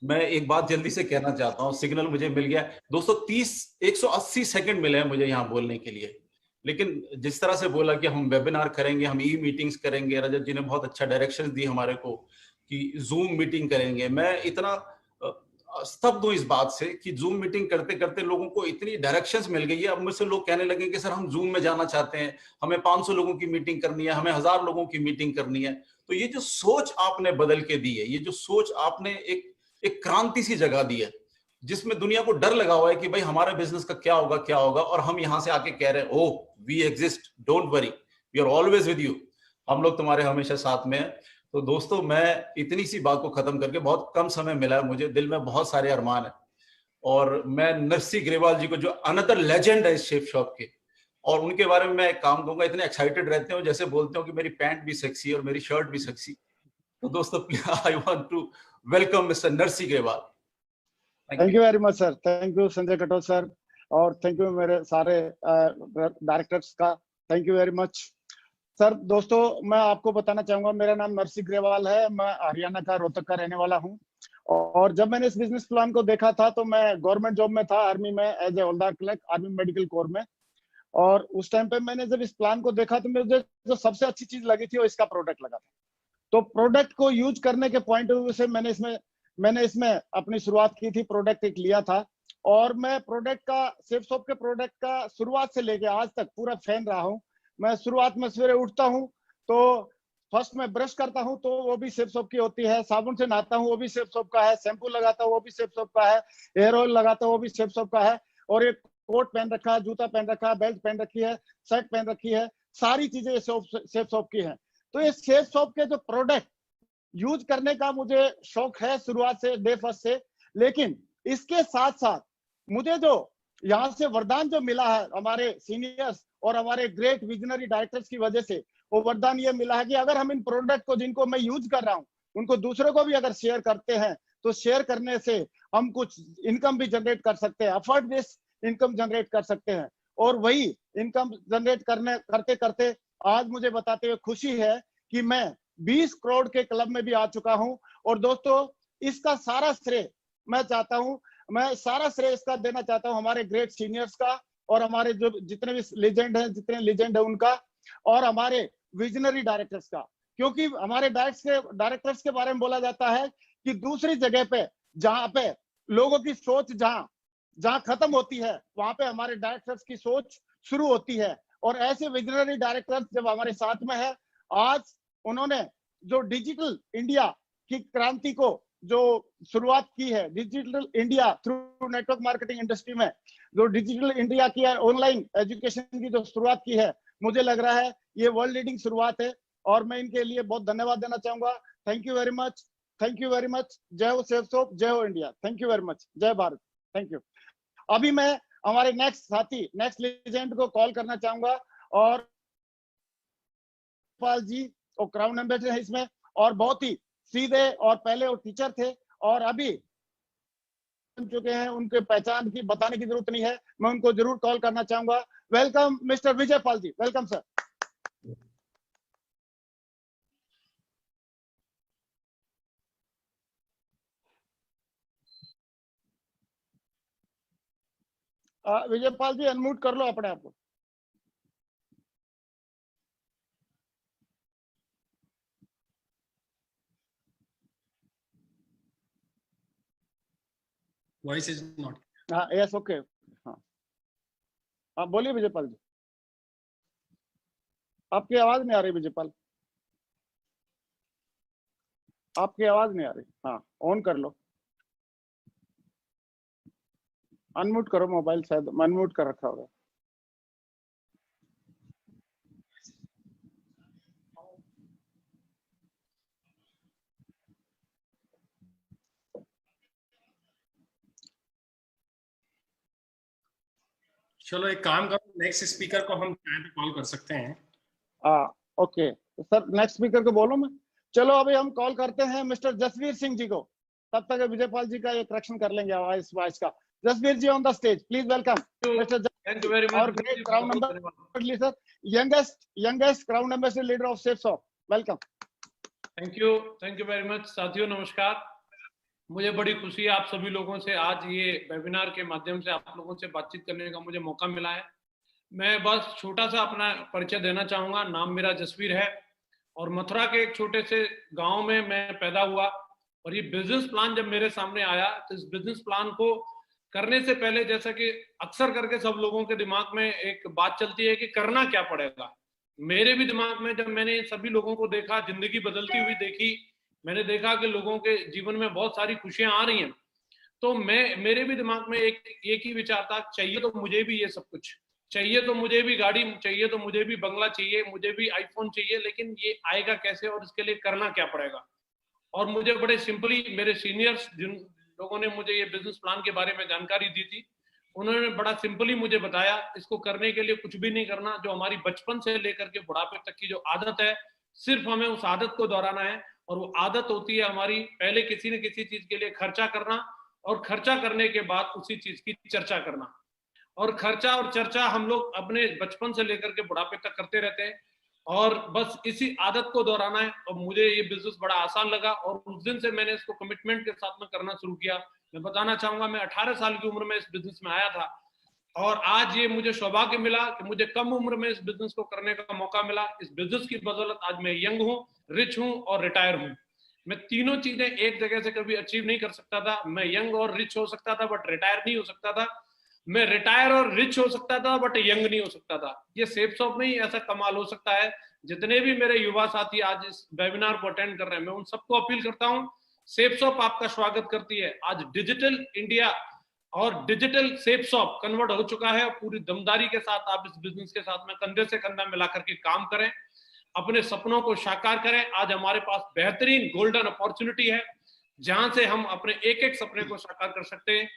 मैं एक बात जल्दी से कहना चाहता हूं, सिग्नल मुझे मिल गया दोस्तों। 180 सेकंड मिले हैं मुझे यहाँ बोलने के लिए। लेकिन जिस तरह से बोला कि हम वेबिनार करेंगे, हम ई मीटिंग्स करेंगे, रजत जी ने बहुत अच्छा डायरेक्शन दी हमारे को कि जूम मीटिंग करेंगे। मैं इतना स्तब्ध हूं इस बात से कि जूम मीटिंग करते करते लोगों को इतनी डायरेक्शंस मिल गई है। अब मुझसे लोग कहने लगे कि सर हम जूम में जाना चाहते हैं, हमें 500 लोगों की मीटिंग करनी है, हमें 1000 लोगों की मीटिंग करनी है। तो ये जो सोच आपने बदल के दी है, ये जो सोच आपने एक क्रांति सी जगा दी है, जिसमें दुनिया को डर लगा हुआ है कि भाई हमारे बिजनेस का क्या होगा, और हम यहां से आके कह रहे हैं, oh we exist, don't worry, we are always with you, हम लोग तुम्हारे हमेशा साथ में हैं। तो दोस्तों, मैं इतनी सी बात को खत्म करके, बहुत कम समय मिला है मुझे, दिल में बहुत सारे अरमान है, और मैं नरसी ग्रेवाल जी को, जो अनदर लेजेंड है इस शेप शॉप के, और उनके बारे में मैं एक काम कहूंगा, इतने एक्साइटेड रहते हो जैसे बोलते हो कि मेरी पैंट भी सेक्सी और मेरी शर्ट भी सेक्सी। तो दोस्तों, I want to welcome mister Narsi Grewal. Thank you very much sir, thank you Sanjay Katoch sir, और थैंक यू मेरे सारे डायरेक्टर्स का, thank you very much sir. दोस्तों, मैं आपको बताना चाहूंगा, मेरा नाम नरसी ग्रेवाल है, मैं हरियाणा का रोहतक का रहने वाला हूं। और जब मैंने इस बिजनेस प्लान को देखा था तो मैं गवर्नमेंट जॉब में था, आर्मी में, as a havildar clerk, army medical corps में। और उस टाइम पे मैंने जब इस प्लान को देखा तो मुझे जो सबसे अच्छी चीज लगी थी वो इसका प्रोडक्ट लगा था। तो प्रोडक्ट को यूज करने के पॉइंट ऑफ व्यू से मैंने इसमें अपनी शुरुआत की थी, प्रोडक्ट एक लिया था। और मैं प्रोडक्ट का, सेफ शॉप के प्रोडक्ट का शुरुआत से लेके आज तक पूरा फैन रहा हूँ। मैं शुरुआत में सवेरे उठता हूँ तो फर्स्ट में ब्रश करता हूँ तो वो भी सेफ शॉप की होती है, साबुन से नहाता हूँ वो भी सेफ शॉप का है, शैम्पू लगाता हूँ वो भी सेफ शॉप का है, हेयर ऑयल लगाता हूँ वो भी सेफ शॉप का है, और एक कोट पहन रखा है, जूता पहन रखा है, बेल्ट पहन रखी है, शर्ट पहन रखी है, सारी चीजें सेफ शॉप की हैं। तो ये सेफ शॉप के जो प्रोडक्ट यूज करने का मुझे शौक है शुरुआत से, डे फर्स्ट से। लेकिन इसके साथ साथ मुझे जो यहाँ से वरदान जो मिला है हमारे सीनियर्स और हमारे ग्रेट विजनरी डायरेक्टर्स की वजह से, वो वरदान ये मिला है कि अगर हम इन प्रोडक्ट को, जिनको मैं यूज कर रहा हूँ, उनको दूसरों को भी अगर शेयर करते हैं तो शेयर करने से हम कुछ इनकम भी जनरेट कर सकते हैं, अफोर्ड बेस्ड इनकम जनरेट कर सकते हैं। और वही इनकम जनरेट करते करते आज मुझे बताते हुए खुशी है कि मैं 20 करोड़ के क्लब में भी आ चुका हूं। और दोस्तों, इसका सारा श्रेय मैं सारा श्रेय इसका देना चाहता हूं हमारे ग्रेट सीनियर्स का, और हमारे जो जितने भी लेजेंड है उनका, और हमारे विजनरी डायरेक्टर्स का। क्योंकि हमारे डायरेक्टर्स के बारे में बोला जाता है कि दूसरी जगह पे, जहां पे लोगों की सोच जहां खत्म होती है, वहां पे हमारे डायरेक्टर्स की सोच शुरू होती है। और ऐसे विजनरी डायरेक्टर्स जब हमारे साथ में है, आज उन्होंने जो डिजिटल इंडिया की क्रांति को जो शुरुआत की है, digital India through network marketing industry में जो डिजिटल इंडिया की ऑनलाइन एजुकेशन की जो शुरुआत की है, मुझे लग रहा है ये वर्ल्ड लीडिंग शुरुआत है, और मैं इनके लिए बहुत धन्यवाद देना चाहूंगा। Thank you very much, thank you very much. जय हो सेफ शॉप, जय हो India, thank you very much, जय भारत, थैंक यू। अभी मैं हमारे नेक्स्ट साथी, नेक्स्ट लेजेंड को कॉल करना चाहूंगा, और पाल जी और क्राउन एम्बेसडर है इसमें, और बहुत ही सीधे, और पहले वो टीचर थे और अभी बन चुके हैं, उनके पहचान की बताने की जरूरत नहीं है, मैं उनको जरूर कॉल करना चाहूंगा। Welcome mister Vijay Pal ji, welcome sir. Vijay Pal ji unmute कर लो अपने आप को। Voice is not. हाँ, यस, ओके, हाँ, आप बोलिए विजय पाल जी। आपकी आवाज नहीं आ रही विजय पाल, आपकी आवाज नहीं आ रही। हाँ, ऑन कर लो, अनम्यूट करो मोबाइल, शायद अनम्यूट कर रखा होगा। चलो एक काम करो, नेक्स्ट स्पीकर को हम चाहे तो कॉल कर सकते हैं। ओके सर, नेक्स्ट स्पीकर को बोलो मैं। चलो अभी हम कॉल करते हैं मिस्टर जसवीर सिंह जी को, तब तक विजय पाल जी का एक करेक्शन कर लेंगे आवाज का। Jasveer ji on the stage, please welcome mister. Thank you very much. और great crown ambassador, youngest crown ambassador leader of safe shop, welcome. Thank you very much. साथियों नमस्कार, मुझे बड़ी खुशी है आप सभी लोगों से आज ये वेबिनार के माध्यम से आप लोगों से बातचीत करने का मुझे मौका मिला है। मैं बस छोटा सा अपना परिचय देना चाहूंगा। नाम मेरा जसवीर है और मथुरा के एक छोटे से गांव में मैं पैदा हुआ। और ये बिजनेस प्लान जब मेरे सामने आया तो इस बिजनेस प्लान को करने से पहले, जैसा कि अक्सर करके सब लोगों के दिमाग में एक बात चलती है कि करना क्या पड़ेगा, मेरे भी दिमाग में जब मैंने सभी लोगों को देखा, जिंदगी बदलती हुई देखी, मैंने देखा कि लोगों के जीवन में बहुत सारी खुशियां आ रही हैं, तो मेरे भी दिमाग में एक ही विचार था, चाहिए तो मुझे भी ये सब कुछ, चाहिए तो मुझे भी गाड़ी चाहिए, तो मुझे भी बंगला चाहिए, मुझे भी आईफोन चाहिए, लेकिन ये आएगा कैसे और इसके लिए करना क्या पड़ेगा। और मुझे बड़े सिंपली मेरे सीनियर्स जिन लोगों ने मुझे ये बिजनेस प्लान के बारे में जानकारी दी थी, उन्होंने बड़ा सिंपली मुझे बताया, इसको करने के लिए कुछ भी नहीं करना, जो हमारी बचपन से लेकर के बुढ़ापे तक की जो आदत है, सिर्फ हमें उस आदत को दोहराना है। और वो आदत होती है हमारी, पहले किसी न किसी चीज के लिए खर्चा करना, और खर्चा करने के बाद उसी चीज की चर्चा करना। और खर्चा और चर्चा हम लोग अपने बचपन से लेकर के बुढ़ापे तक करते रहते हैं, और बस इसी आदत को दोहराना है। और मुझे ये बिजनेस बड़ा आसान लगा, और उस दिन से मैंने इसको कमिटमेंट के साथ में करना शुरू किया। मैं बताना चाहूंगा, मैं 18 साल की उम्र में इस बिजनेस में आया था, और आज ये मुझे सौभाग्य मिला कि मुझे कम उम्र में इस बिजनेस को करने का मौका मिला। इस बिजनेस की बदौलत आज मैं यंग हूँ, रिच हूँ और रिटायर हूँ। मैं तीनों चीजें एक जगह से कभी अचीव नहीं कर सकता था। मैं यंग और रिच हो सकता था बट रिटायर नहीं हो सकता था। मैं रिटायर और रिच हो सकता था बट यंग नहीं हो सकता था। ये सेफ शॉप में ही ऐसा कमाल हो सकता है। जितने भी मेरे युवा साथी आज इस वेबिनार को अटेंड कर रहे हैं, मैं उन सबको अपील करता हूं, सेफ शॉप आपका स्वागत करती है। आज डिजिटल इंडिया और डिजिटल सेफ शॉप कन्वर्ट हो चुका है। पूरी दमदारी के साथ आप इस बिजनेस के साथ में कंधे से कंधा मिलाकर के काम करें, अपने सपनों को साकार करें। आज हमारे पास बेहतरीन गोल्डन अपॉर्चुनिटी है जहां से हम अपने एक एक सपने को साकार कर सकते हैं।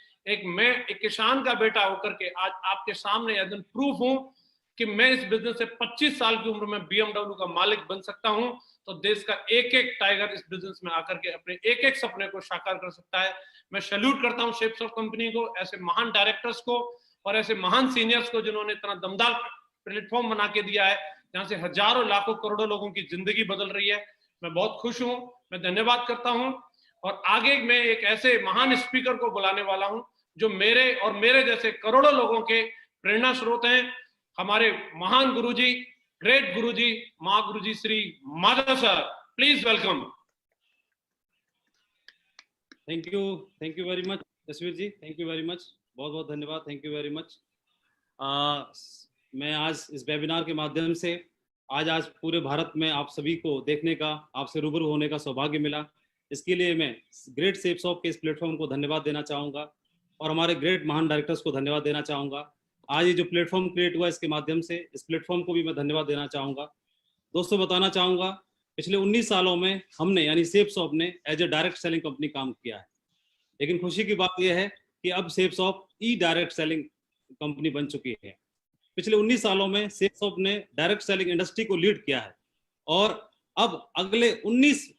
मैं एक किसान का बेटा होकर के आज आपके सामने एज एन प्रूफ हूं कि मैं इस बिजनेस से 25 साल की उम्र में BMW का मालिक बन सकता हूं। तो देश का एक एक टाइगर इस बिजनेस में आकर के अपने एक एक सपने को साकार कर सकता है। मैं सैल्यूट करता हूं सेफ शॉप कंपनी को, ऐसे महान डायरेक्टर्स को और ऐसे महान सीनियर्स को जिन्होंने इतना दमदार प्लेटफॉर्म बना के दिया है जहां से हजारों लाखों करोड़ों लोगों की जिंदगी बदल रही है। मैं बहुत खुश हूं, मैं धन्यवाद करता हूं। और आगे मैं एक ऐसे महान स्पीकर को बुलाने वाला हूं जो मेरे और मेरे जैसे करोड़ों लोगों के प्रेरणा स्रोत हैं। हमारे महान guruji, great guruji, Mahaguruji Shri Madhav sir, please welcome. Thank you very much Jasveer ji, thank you very much, बहुत बहुत धन्यवाद, थैंक यू वेरी मच। मैं आज इस वेबिनार के माध्यम से आज पूरे भारत में आप सभी को देखने का, आपसे रूबरू होने का सौभाग्य मिला। इसके लिए मैं ग्रेट सेफ शॉप के इस प्लेटफॉर्म को धन्यवाद देना चाहूँगा और हमारे ग्रेट महान डायरेक्टर्स को धन्यवाद देना चाहूँगा। आज ये जो प्लेटफॉर्म क्रिएट हुआ इसके माध्यम से इस प्लेटफॉर्म को भी मैं धन्यवाद देना चाहूँगा। दोस्तों बताना चाहूँगा, पिछले 19 सालों में हमने यानी सेफ शॉप ने as a direct selling company काम किया है, लेकिन खुशी की बात यह है कि अब सेफ शॉप ई डायरेक्ट सेलिंग कंपनी बन चुकी है। पिछले 19 सालों में सेफ शॉप ने डायरेक्ट सेलिंग इंडस्ट्री को लीड किया है और अब अगले 19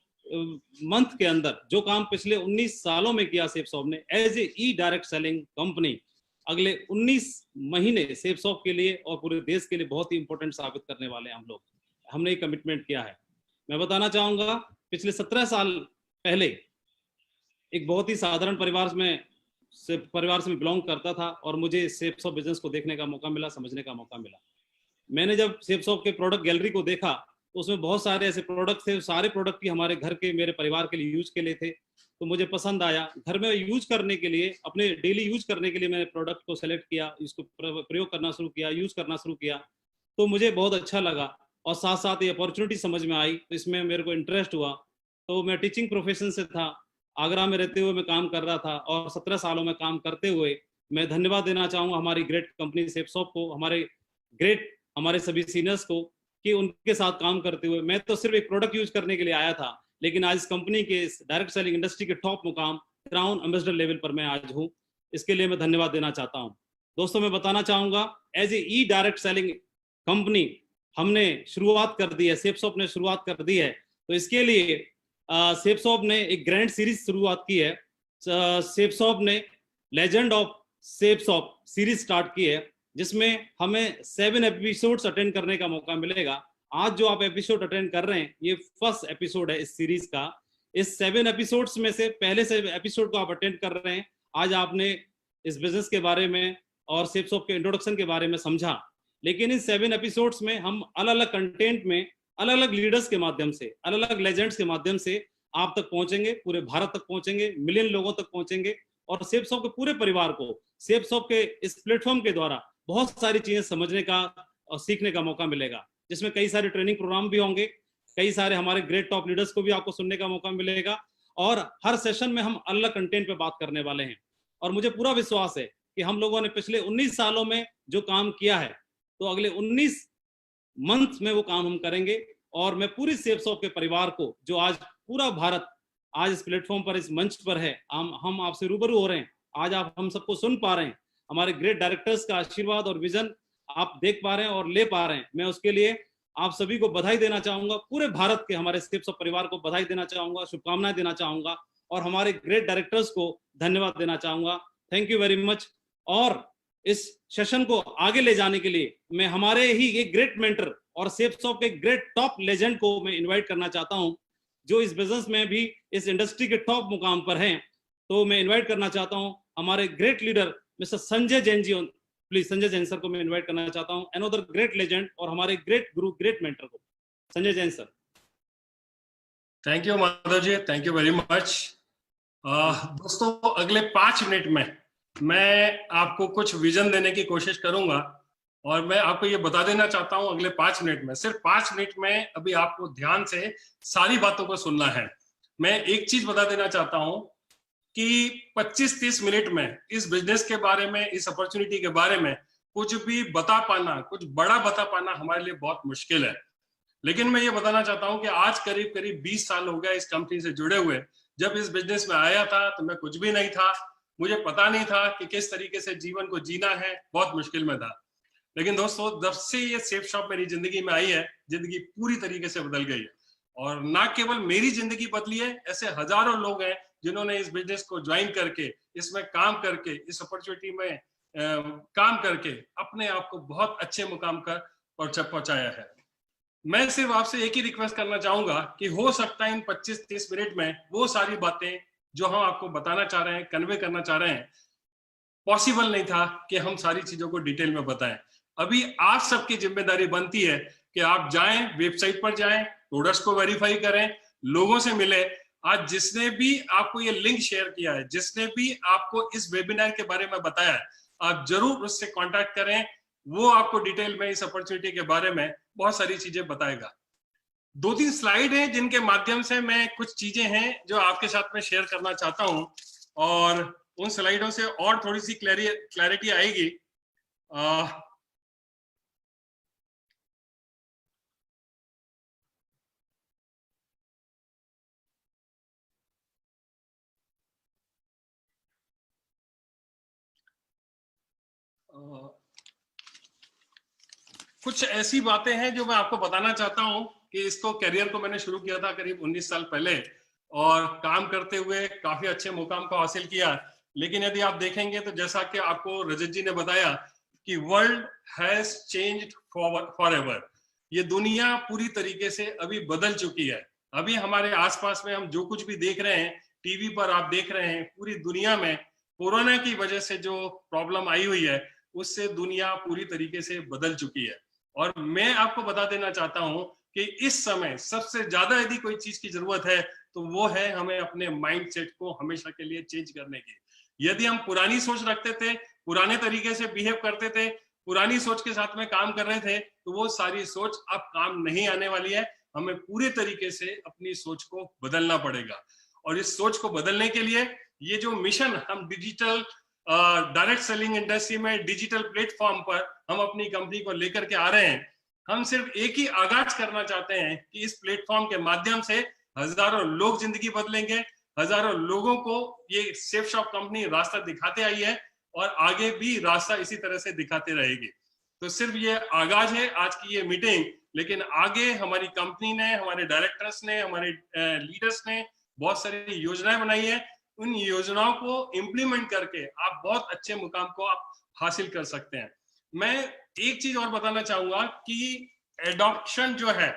मंथ के अंदर जो काम पिछले 19 सालों में किया सेफ शॉप ने as a e direct selling company, अगले 19 महीने सेफ शॉप के लिए और पूरे देश के लिए बहुत ही इंपॉर्टेंट साबित करने वाले हैं हम लोग। हमने ये कमिटमेंट किया है। मैं बताना चाहूंगा, पिछले 17 साल पहले एक बहुत ही साधारण परिवार से बिलोंग करता था और मुझे सेफ शॉप बिजनेस को देखने का मौका मिला, समझने का मौका मिला। मैंने जब सेफ शॉप के प्रोडक्ट गैलरी को देखा तो उसमें बहुत सारे ऐसे प्रोडक्ट थे, सारे प्रोडक्ट ही हमारे घर के, मेरे परिवार के लिए यूज के लिए थे, तो मुझे पसंद आया। घर में यूज करने के लिए, अपने डेली यूज करने के लिए मैंने प्रोडक्ट को सेलेक्ट किया, इसको प्रयोग करना शुरू किया, यूज करना शुरू किया, तो मुझे बहुत अच्छा लगा और साथ साथ ये अपॉर्चुनिटी समझ में आई, तो इसमें मेरे को इंटरेस्ट हुआ। तो मैं टीचिंग प्रोफेशन से था, आगरा में रहते हुए मैं काम कर रहा था और 17 सालों में काम करते हुए मैं धन्यवाद देना चाहूँगा हमारी ग्रेट कंपनी सेफ शॉप को, हमारे सभी सीनियर्स को, कि उनके साथ काम करते हुए मैं तो सिर्फ एक प्रोडक्ट यूज करने के लिए आया था, लेकिन आज इस कंपनी के डायरेक्ट सेलिंग इंडस्ट्री के टॉप मुकाम क्राउन एम्बेसडर लेवल पर मैं आज हूँ। इसके लिए मैं धन्यवाद देना चाहता हूँ। दोस्तों मैं बताना चाहूँगा, as a e direct selling company हमने शुरुआत कर दी है, सेफ शॉप ने शुरुआत कर दी है। तो इसके लिए सेफ शॉप ने एक ग्रैंड सीरीज शुरुआत की है। सेफ शॉप ने legend of safe shop series start की है, जिसमें हमें 7 एपिसोड्स अटेंड करने का मौका मिलेगा। आज जो आप एपिसोड अटेंड कर रहे हैं ये फर्स्ट एपिसोड है इस सीरीज का। इस 7 एपिसोड्स में से पहले से एपिसोड को आप अटेंड कर रहे हैं। आज आपने इस बिजनेस के बारे में और सेफ शॉप के इंट्रोडक्शन के बारे में समझा, लेकिन इन 7 एपिसोड्स में हम अलग अलग कंटेंट में अलग अलग लीडर्स के माध्यम से, अलग अलग लेजेंड्स के माध्यम से आप तक पहुंचेंगे, पूरे भारत तक पहुंचेंगे, मिलियन लोगों तक पहुंचेंगे और सेफ्सॉफ्ट के पूरे परिवार को सेफ्सॉफ्ट के इस प्लेटफॉर्म के द्वारा बहुत सारी चीजें समझने का और सीखने का मौका मिलेगा, जिसमें कई सारे ट्रेनिंग प्रोग्राम भी होंगे, कई सारे हमारे ग्रेट टॉप लीडर्स को भी आपको सुनने का मौका मिलेगा और हर सेशन में हम अलग कंटेंट पे बात करने वाले हैं। और मुझे पूरा विश्वास है कि हम लोगों ने पिछले 19 सालों में जो काम किया है तो अगले 19 मंथ में वो काम हम करेंगे। और मैं पूरी सेफ्सॉफ्ट के परिवार को, जो आज पूरा भारत आज इस प्लेटफॉर्म पर, इस मंच पर है, हम आपसे रूबरू हो रहे हैं, आज आप हम सबको सुन पा रहे हैं, हमारे ग्रेट डायरेक्टर्स का आशीर्वाद और विजन आप देख पा रहे हैं और ले पा रहे हैं, मैं उसके लिए आप सभी को बधाई देना चाहूंगा, पूरे भारत के हमारे सेफ्सॉफ्ट परिवार को बधाई देना चाहूंगा, शुभकामनाएं देना चाहूंगा और हमारे ग्रेट डायरेक्टर्स को धन्यवाद देना चाहूंगा। Thank you very much. और इस सेशन को आगे ले जाने के लिए मैं हमारे ही एक ग्रेट मेंटर और सेफ्सॉफ्ट के ग्रेट टॉप लेजेंड को मैं इन्वाइट करना चाहता हूं, जो इस बिजनेस में भी इस इंडस्ट्री के टॉप मुकाम पर हैं। तो मैं इन्वाइट करना चाहता हूं हमारे great leader mister Sanjay Jain ji. Please Sanjay Jain sir को मैं इन्वाइट करना चाहता हूं, अनदर ग्रेट लेजेंड और हमारे ग्रेट गुरु, ग्रेट मेंटर को, Sanjay Jain sir. Thank you Madhav ji, thank you very much. दोस्तों, अगले 5 मिनट में मैं आपको कुछ विजन देने की कोशिश करूंगा और मैं आपको ये बता देना चाहता हूं, अगले 5 मिनट में, सिर्फ 5 मिनट में अभी आपको ध्यान से सारी बातों को सुनना है। मैं एक चीज बता देना चाहता हूं कि 25-30 मिनट में इस बिजनेस के बारे में, इस अपॉर्चुनिटी के बारे में कुछ भी बता पाना, कुछ बड़ा बता पाना हमारे लिए बहुत मुश्किल है। लेकिन मैं ये बताना चाहता हूं कि आज करीब करीब 20 साल हो गया इस कंपनी से जुड़े हुए। जब इस बिजनेस में आया था तो मैं कुछ भी नहीं था, मुझे पता नहीं था कि किस तरीके से जीवन को जीना है, बहुत मुश्किल में था। लेकिन दोस्तों, जब से ये सेफ्सॉफ्ट मेरी जिंदगी में आई है, जिंदगी पूरी तरीके से बदल गई है। और ना केवल मेरी जिंदगी बदली है, ऐसे हजारों लोग हैं जिन्होंने इस बिजनेस को ज्वाइन करके, इसमें काम करके, इस अपॉर्चुनिटी में काम करके अपने आप को बहुत अच्छे मुकाम पर पहुंचाया है। मैं सिर्फ आपसे एक ही रिक्वेस्ट करना चाहूंगा कि हो सकता है इन 25-30 मिनट में वो सारी बातें जो हम आपको बताना चाह रहे हैं, कन्वे करना चाह रहे हैं, पॉसिबल नहीं था कि हम सारी चीजों को डिटेल में बताएं। अभी आप सबकी जिम्मेदारी बनती है कि आप जाएं, वेबसाइट पर जाएं, प्रोडक्ट्स को वेरीफाई करें, लोगों से मिले। आज जिसने भी आपको ये लिंक शेयर किया है, जिसने भी आपको इस वेबिनार के बारे में बताया है, आप जरूर उससे कांटेक्ट करें। वो आपको डिटेल में इस अपॉर्चुनिटी के बारे में बहुत सारी चीजें बताएगा। 2-3 स्लाइड हैं जिनके माध्यम से मैं कुछ चीजें हैं जो आपके साथ में शेयर करना चाहता हूं और उन स्लाइडों से और थोड़ी सी क्लैरिटी आएगी। कुछ ऐसी बातें हैं जो मैं आपको बताना चाहता हूं कि इसको करियर को मैंने शुरू किया था करीब 19 साल पहले और काम करते हुए काफी अच्छे मुकाम को हासिल किया। लेकिन यदि आप देखेंगे तो जैसा कि आपको रजत जी ने बताया कि वर्ल्ड हैज चेंज्ड फॉरएवर, ये दुनिया पूरी तरीके से अभी बदल चुकी है। अभी हमारे आसपास में हम जो कुछ भी देख रहे हैं, टीवी पर आप देख रहे हैं, पूरी दुनिया में कोरोना की वजह से जो प्रॉब्लम आई हुई है उससे दुनिया पूरी तरीके से बदल चुकी है। और मैं आपको बता देना चाहता हूं कि इस समय सबसे ज्यादा यदि कोई चीज की जरूरत है तो वो है हमें अपने माइंडसेट को हमेशा के लिए चेंज करने की। यदि हम पुरानी सोच रखते थे, पुराने तरीके से बिहेव करते थे, पुरानी सोच के साथ में काम कर रहे थे, तो वो सारी सोच अब काम नहीं आने वाली है। हमें पूरे तरीके से अपनी सोच को बदलना पड़ेगा। और इस सोच को बदलने के लिए ये जो मिशन हम डिजिटल डायरेक्ट सेलिंग इंडस्ट्री में डिजिटल प्लेटफॉर्म पर हम अपनी कंपनी को लेकर के आ रहे हैं, हम सिर्फ एक ही आगाज करना चाहते हैं कि इस प्लेटफॉर्म के माध्यम से हजारों लोग जिंदगी बदलेंगे, हजारों लोगों को ये सेफ्सॉफ्ट कंपनी रास्ता दिखाते आई है और आगे भी रास्ता इसी तरह से दिखाते रहेगी। तो सिर्फ ये आगाज है आज की ये मीटिंग, लेकिन आगे हमारी कंपनी ने, हमारे डायरेक्टर्स ने, हमारे लीडर्स ने बहुत सारी योजनाएं बनाई है। उन योजनाओं को इम्प्लीमेंट करके आप बहुत अच्छे मुकाम को आप हासिल कर सकते हैं। मैं एक चीज और बताना चाहूंगा कि एडॉप्शन जो है,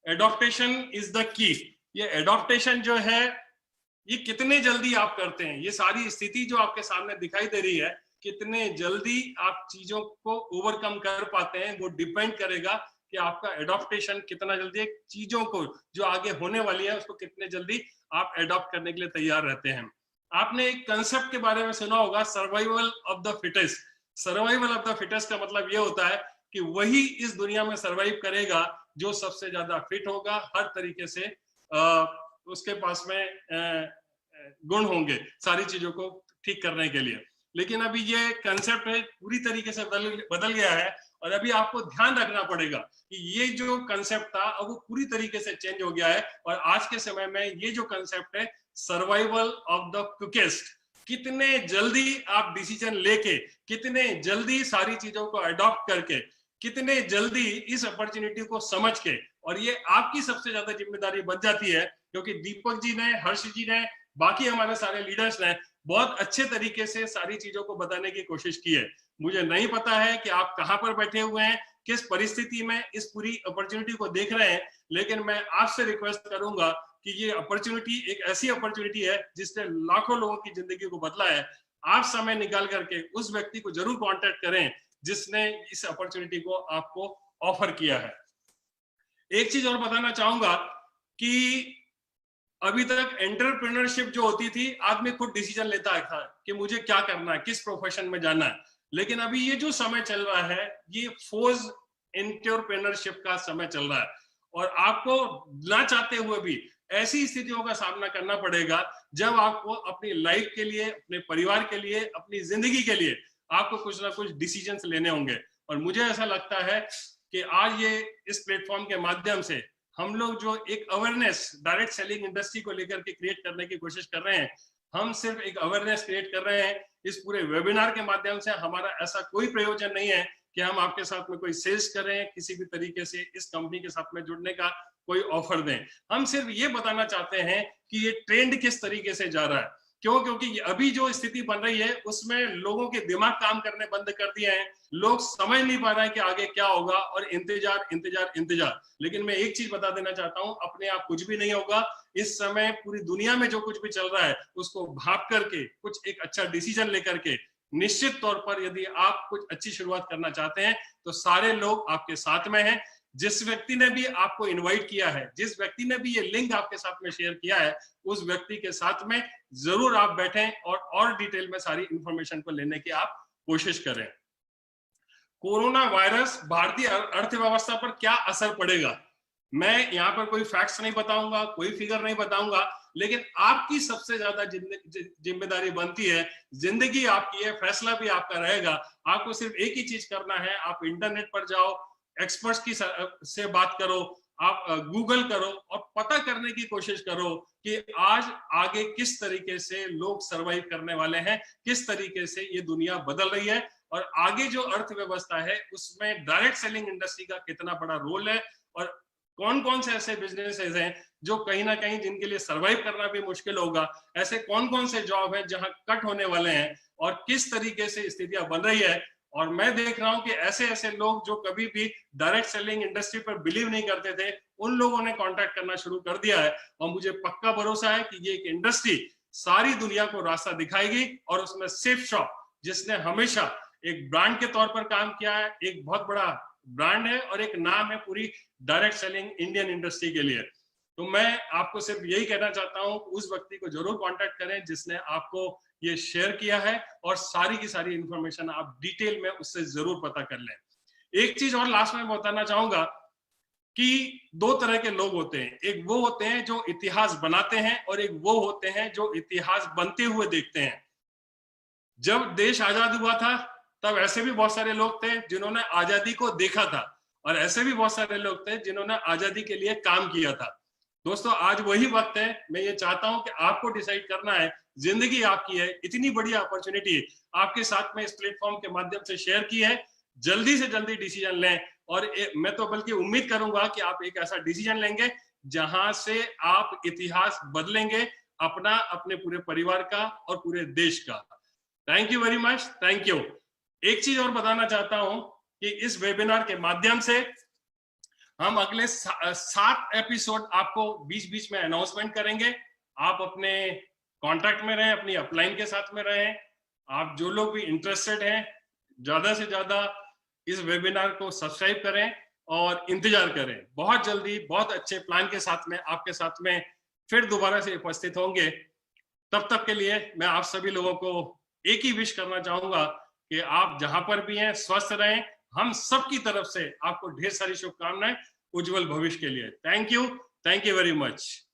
एडॉप्टेशन इज द की। ये एडॉप्टेशन जो है ये कितने जल्दी आप करते हैं, ये सारी स्थिति जो आपके सामने दिखाई दे रही है, कितने जल्दी आप चीजों को ओवरकम कर पाते हैं, वो डिपेंड करेगा कि आपका एडॉप्टेशन कितना जल्दी है, चीजों को जो आगे होने वाली है उसको कितने जल्दी आप एडॉप्ट करने के लिए तैयार रहते हैं। आपने एक कंसेप्ट के बारे में सुना होगा, survival of the fittest. Survival of the fittest का मतलब ये होता है कि वही इस दुनिया में सर्वाइव करेगा जो सबसे ज्यादा फिट होगा, हर तरीके से उसके पास में गुण होंगे सारी चीजों को ठीक करने के लिए। लेकिन अभी ये कंसेप्ट है पूरी तरीके से बदल गया है, और अभी आपको ध्यान रखना पड़ेगा कि ये जो कंसेप्ट था अब वो पूरी तरीके से चेंज हो गया है, और आज के समय में ये जो कंसेप्ट है सर्वाइवल ऑफ द क्विकेस्ट, कितने जल्दी आप डिसीजन लेके, कितने जल्दी सारी चीजों को अडॉप्ट करके, कितने जल्दी इस अपॉर्चुनिटी को समझ के, और ये आपकी सबसे ज्यादा जिम्मेदारी बन जाती है, क्योंकि दीपक जी ने, हर्ष जी ने, बाकी हमारे सारे लीडर्स ने बहुत अच्छे तरीके से सारी चीजों को बताने की कोशिश की है। मुझे नहीं पता है कि आप कहां पर बैठे हुए हैं, किस परिस्थिति में इस पूरी अपॉर्चुनिटी को देख रहे हैं, लेकिन मैं आपसे रिक्वेस्ट करूंगा कि ये अपॉर्चुनिटी एक ऐसी अपॉर्चुनिटी है जिसने लाखों लोगों की जिंदगी को बदला है। आप समय निकाल करके उस व्यक्ति को जरूर कांटेक्ट करें जिसने इस अपॉर्चुनिटी को आपको ऑफर किया है। एक चीज और बताना चाहूंगा कि अभी तक एंटरप्रेन्योरशिप जो होती थी, आदमी खुद डिसीजन लेता था कि मुझे क्या करना है, किस प्रोफेशन में जाना है। लेकिन अभी ये जो समय चल रहा है, ये फोर्स एंटरप्रेन्योरशिप का समय चल रहा है, और आपको ना चाहते हुए भी ऐसी स्थितियों का सामना करना पड़ेगा जब आपको अपनी लाइफ के लिए, अपने परिवार के लिए, अपनी जिंदगी के लिए आपको कुछ ना कुछ डिसीजंस लेने होंगे। और मुझे ऐसा लगता है कि आज ये इस प्लेटफॉर्म के माध्यम से हम लोग जो एक अवेयरनेस डायरेक्ट सेलिंग इंडस्ट्री को लेकर के क्रिएट करने की कोशिश कर रहे हैं, हम सिर्फ एक अवेयरनेस क्रिएट कर रहे हैं। इस पूरे वेबिनार के माध्यम से हमारा ऐसा कोई प्रयोजन नहीं है कि हम आपके साथ में कोई सेल्स करें, किसी भी तरीके से इस कंपनी के साथ में जुड़ने का कोई ऑफर दें। हम सिर्फ ये बताना चाहते हैं कि ये ट्रेंड किस तरीके से जा रहा है। क्यों? क्योंकि अभी जो स्थिति बन रही है उसमें लोगों के दिमाग काम करने बंद कर दिए हैं, लोग समझ नहीं पा रहे हैं कि आगे क्या होगा, और इंतजार इंतजार इंतजार। लेकिन मैं एक चीज बता देना चाहता हूं, अपने आप कुछ भी नहीं होगा। इस समय पूरी दुनिया में जो कुछ भी चल रहा है उसको भाप करके कुछ एक अच्छा डिसीजन लेकर के, निश्चित तौर पर यदि आप कुछ अच्छी शुरुआत करना चाहते हैं तो सारे लोग आपके साथ में हैं। जिस व्यक्ति ने भी आपको इनवाइट किया है, जिस व्यक्ति ने भी ये लिंक आपके साथ में शेयर किया है, उस व्यक्ति के साथ में जरूर आप बैठें और डिटेल में सारी इंफॉर्मेशन को लेने की आप कोशिश करें। कोरोना वायरस भारतीय अर्थव्यवस्था पर क्या असर पड़ेगा, मैं यहाँ पर कोई फैक्ट्स नहीं बताऊंगा, कोई फिगर नहीं बताऊंगा, लेकिन आपकी सबसे ज्यादा जिम्मेदारी बनती है। जिंदगी आपकी है, फैसला भी आपका रहेगा। आपको सिर्फ एक ही चीज करना है, आप इंटरनेट पर जाओ, एक्सपर्ट्स की से बात करो, आप गूगल करो और पता करने की कोशिश करो कि आज आगे किस तरीके से लोग सरवाइव करने वाले हैं, किस तरीके से ये दुनिया बदल रही है, और आगे जो अर्थव्यवस्था है उसमें डायरेक्ट सेलिंग इंडस्ट्री का कितना बड़ा रोल है, और कौन कौन से ऐसे बिजनेसेस हैं जो कहीं ना कहीं जिनके लिए सरवाइव करना भी मुश्किल होगा, ऐसे कौन कौन से जॉब हैं जहां कट होने वाले हैं, और किस तरीके से स्थितियां बन रही है। और मैं देख रहा हूं कि ऐसे ऐसे लोग जो कभी भी डायरेक्ट सेलिंग इंडस्ट्री पर बिलीव नहीं करते थे, उन लोगों ने कांटेक्ट करना शुरू कर दिया है, और मुझे पक्का भरोसा है कि ये एक इंडस्ट्री सारी दुनिया को रास्ता दिखाएगी। और उसमें सेफ शॉप, जिसने हमेशा एक ब्रांड के तौर पर काम किया है, एक बहुत बड़ा ब्रांड है और एक नाम है पूरी डायरेक्ट सेलिंग इंडियन इंडस्ट्री के लिए। तो मैं आपको सिर्फ यही कहना चाहता हूं, उस व्यक्ति को जरूर कांटेक्ट करें जिसने आपको ये शेयर किया है, और सारी की सारी इंफॉर्मेशन आप डिटेल में उससे जरूर पता कर लें। एक चीज और लास्ट में बताना चाहूंगा कि दो तरह के लोग होते हैं, एक वो होते हैं जो इतिहास बनाते हैं, और एक वो होते हैं जो इतिहास बनते हुए देखते हैं। जब देश आजाद हुआ था तब ऐसे भी बहुत सारे लोग थे जिन्होंने आजादी को देखा था, और ऐसे भी बहुत सारे लोग थे जिन्होंने आजादी के लिए काम किया था। दोस्तों, आज वही वक्त है। मैं ये चाहता हूं कि आपको डिसाइड करना है, जिंदगी आपकी है, इतनी बड़ी अपॉर्चुनिटी आपके साथ में इस प्लेटफॉर्म के माध्यम से शेयर की है, जल्दी से जल्दी डिसीजन लें। और मैं तो बल्कि उम्मीद करूंगा कि आप एक ऐसा डिसीजन लेंगे जहां से आप इतिहास बदलेंगे, अपना, अपने पूरे परिवार का और पूरे देश का। Thank you very much, thank you. एक चीज और बताना चाहता हूं कि इस वेबिनार के माध्यम से हम अगले 7 एपिसोड आपको बीच बीच में अनाउंसमेंट करेंगे। आप अपने कांटेक्ट में रहें, अपनी अपलाइन के साथ में रहें। आप जो लोग भी इंटरेस्टेड हैं, ज्यादा से ज्यादा इस वेबिनार को सब्सक्राइब करें, और इंतजार करें। बहुत जल्दी बहुत अच्छे प्लान के साथ में आपके साथ में फिर दोबारा से उपस्थित होंगे। तब तक के लिए मैं आप सभी लोगों को एक ही विश करना चाहूंगा कि आप जहां पर भी हैं स्वस्थ रहें। हम सबकी तरफ से आपको ढेर सारी शुभकामनाएं उज्जवल भविष्य के लिए। Thank you very much.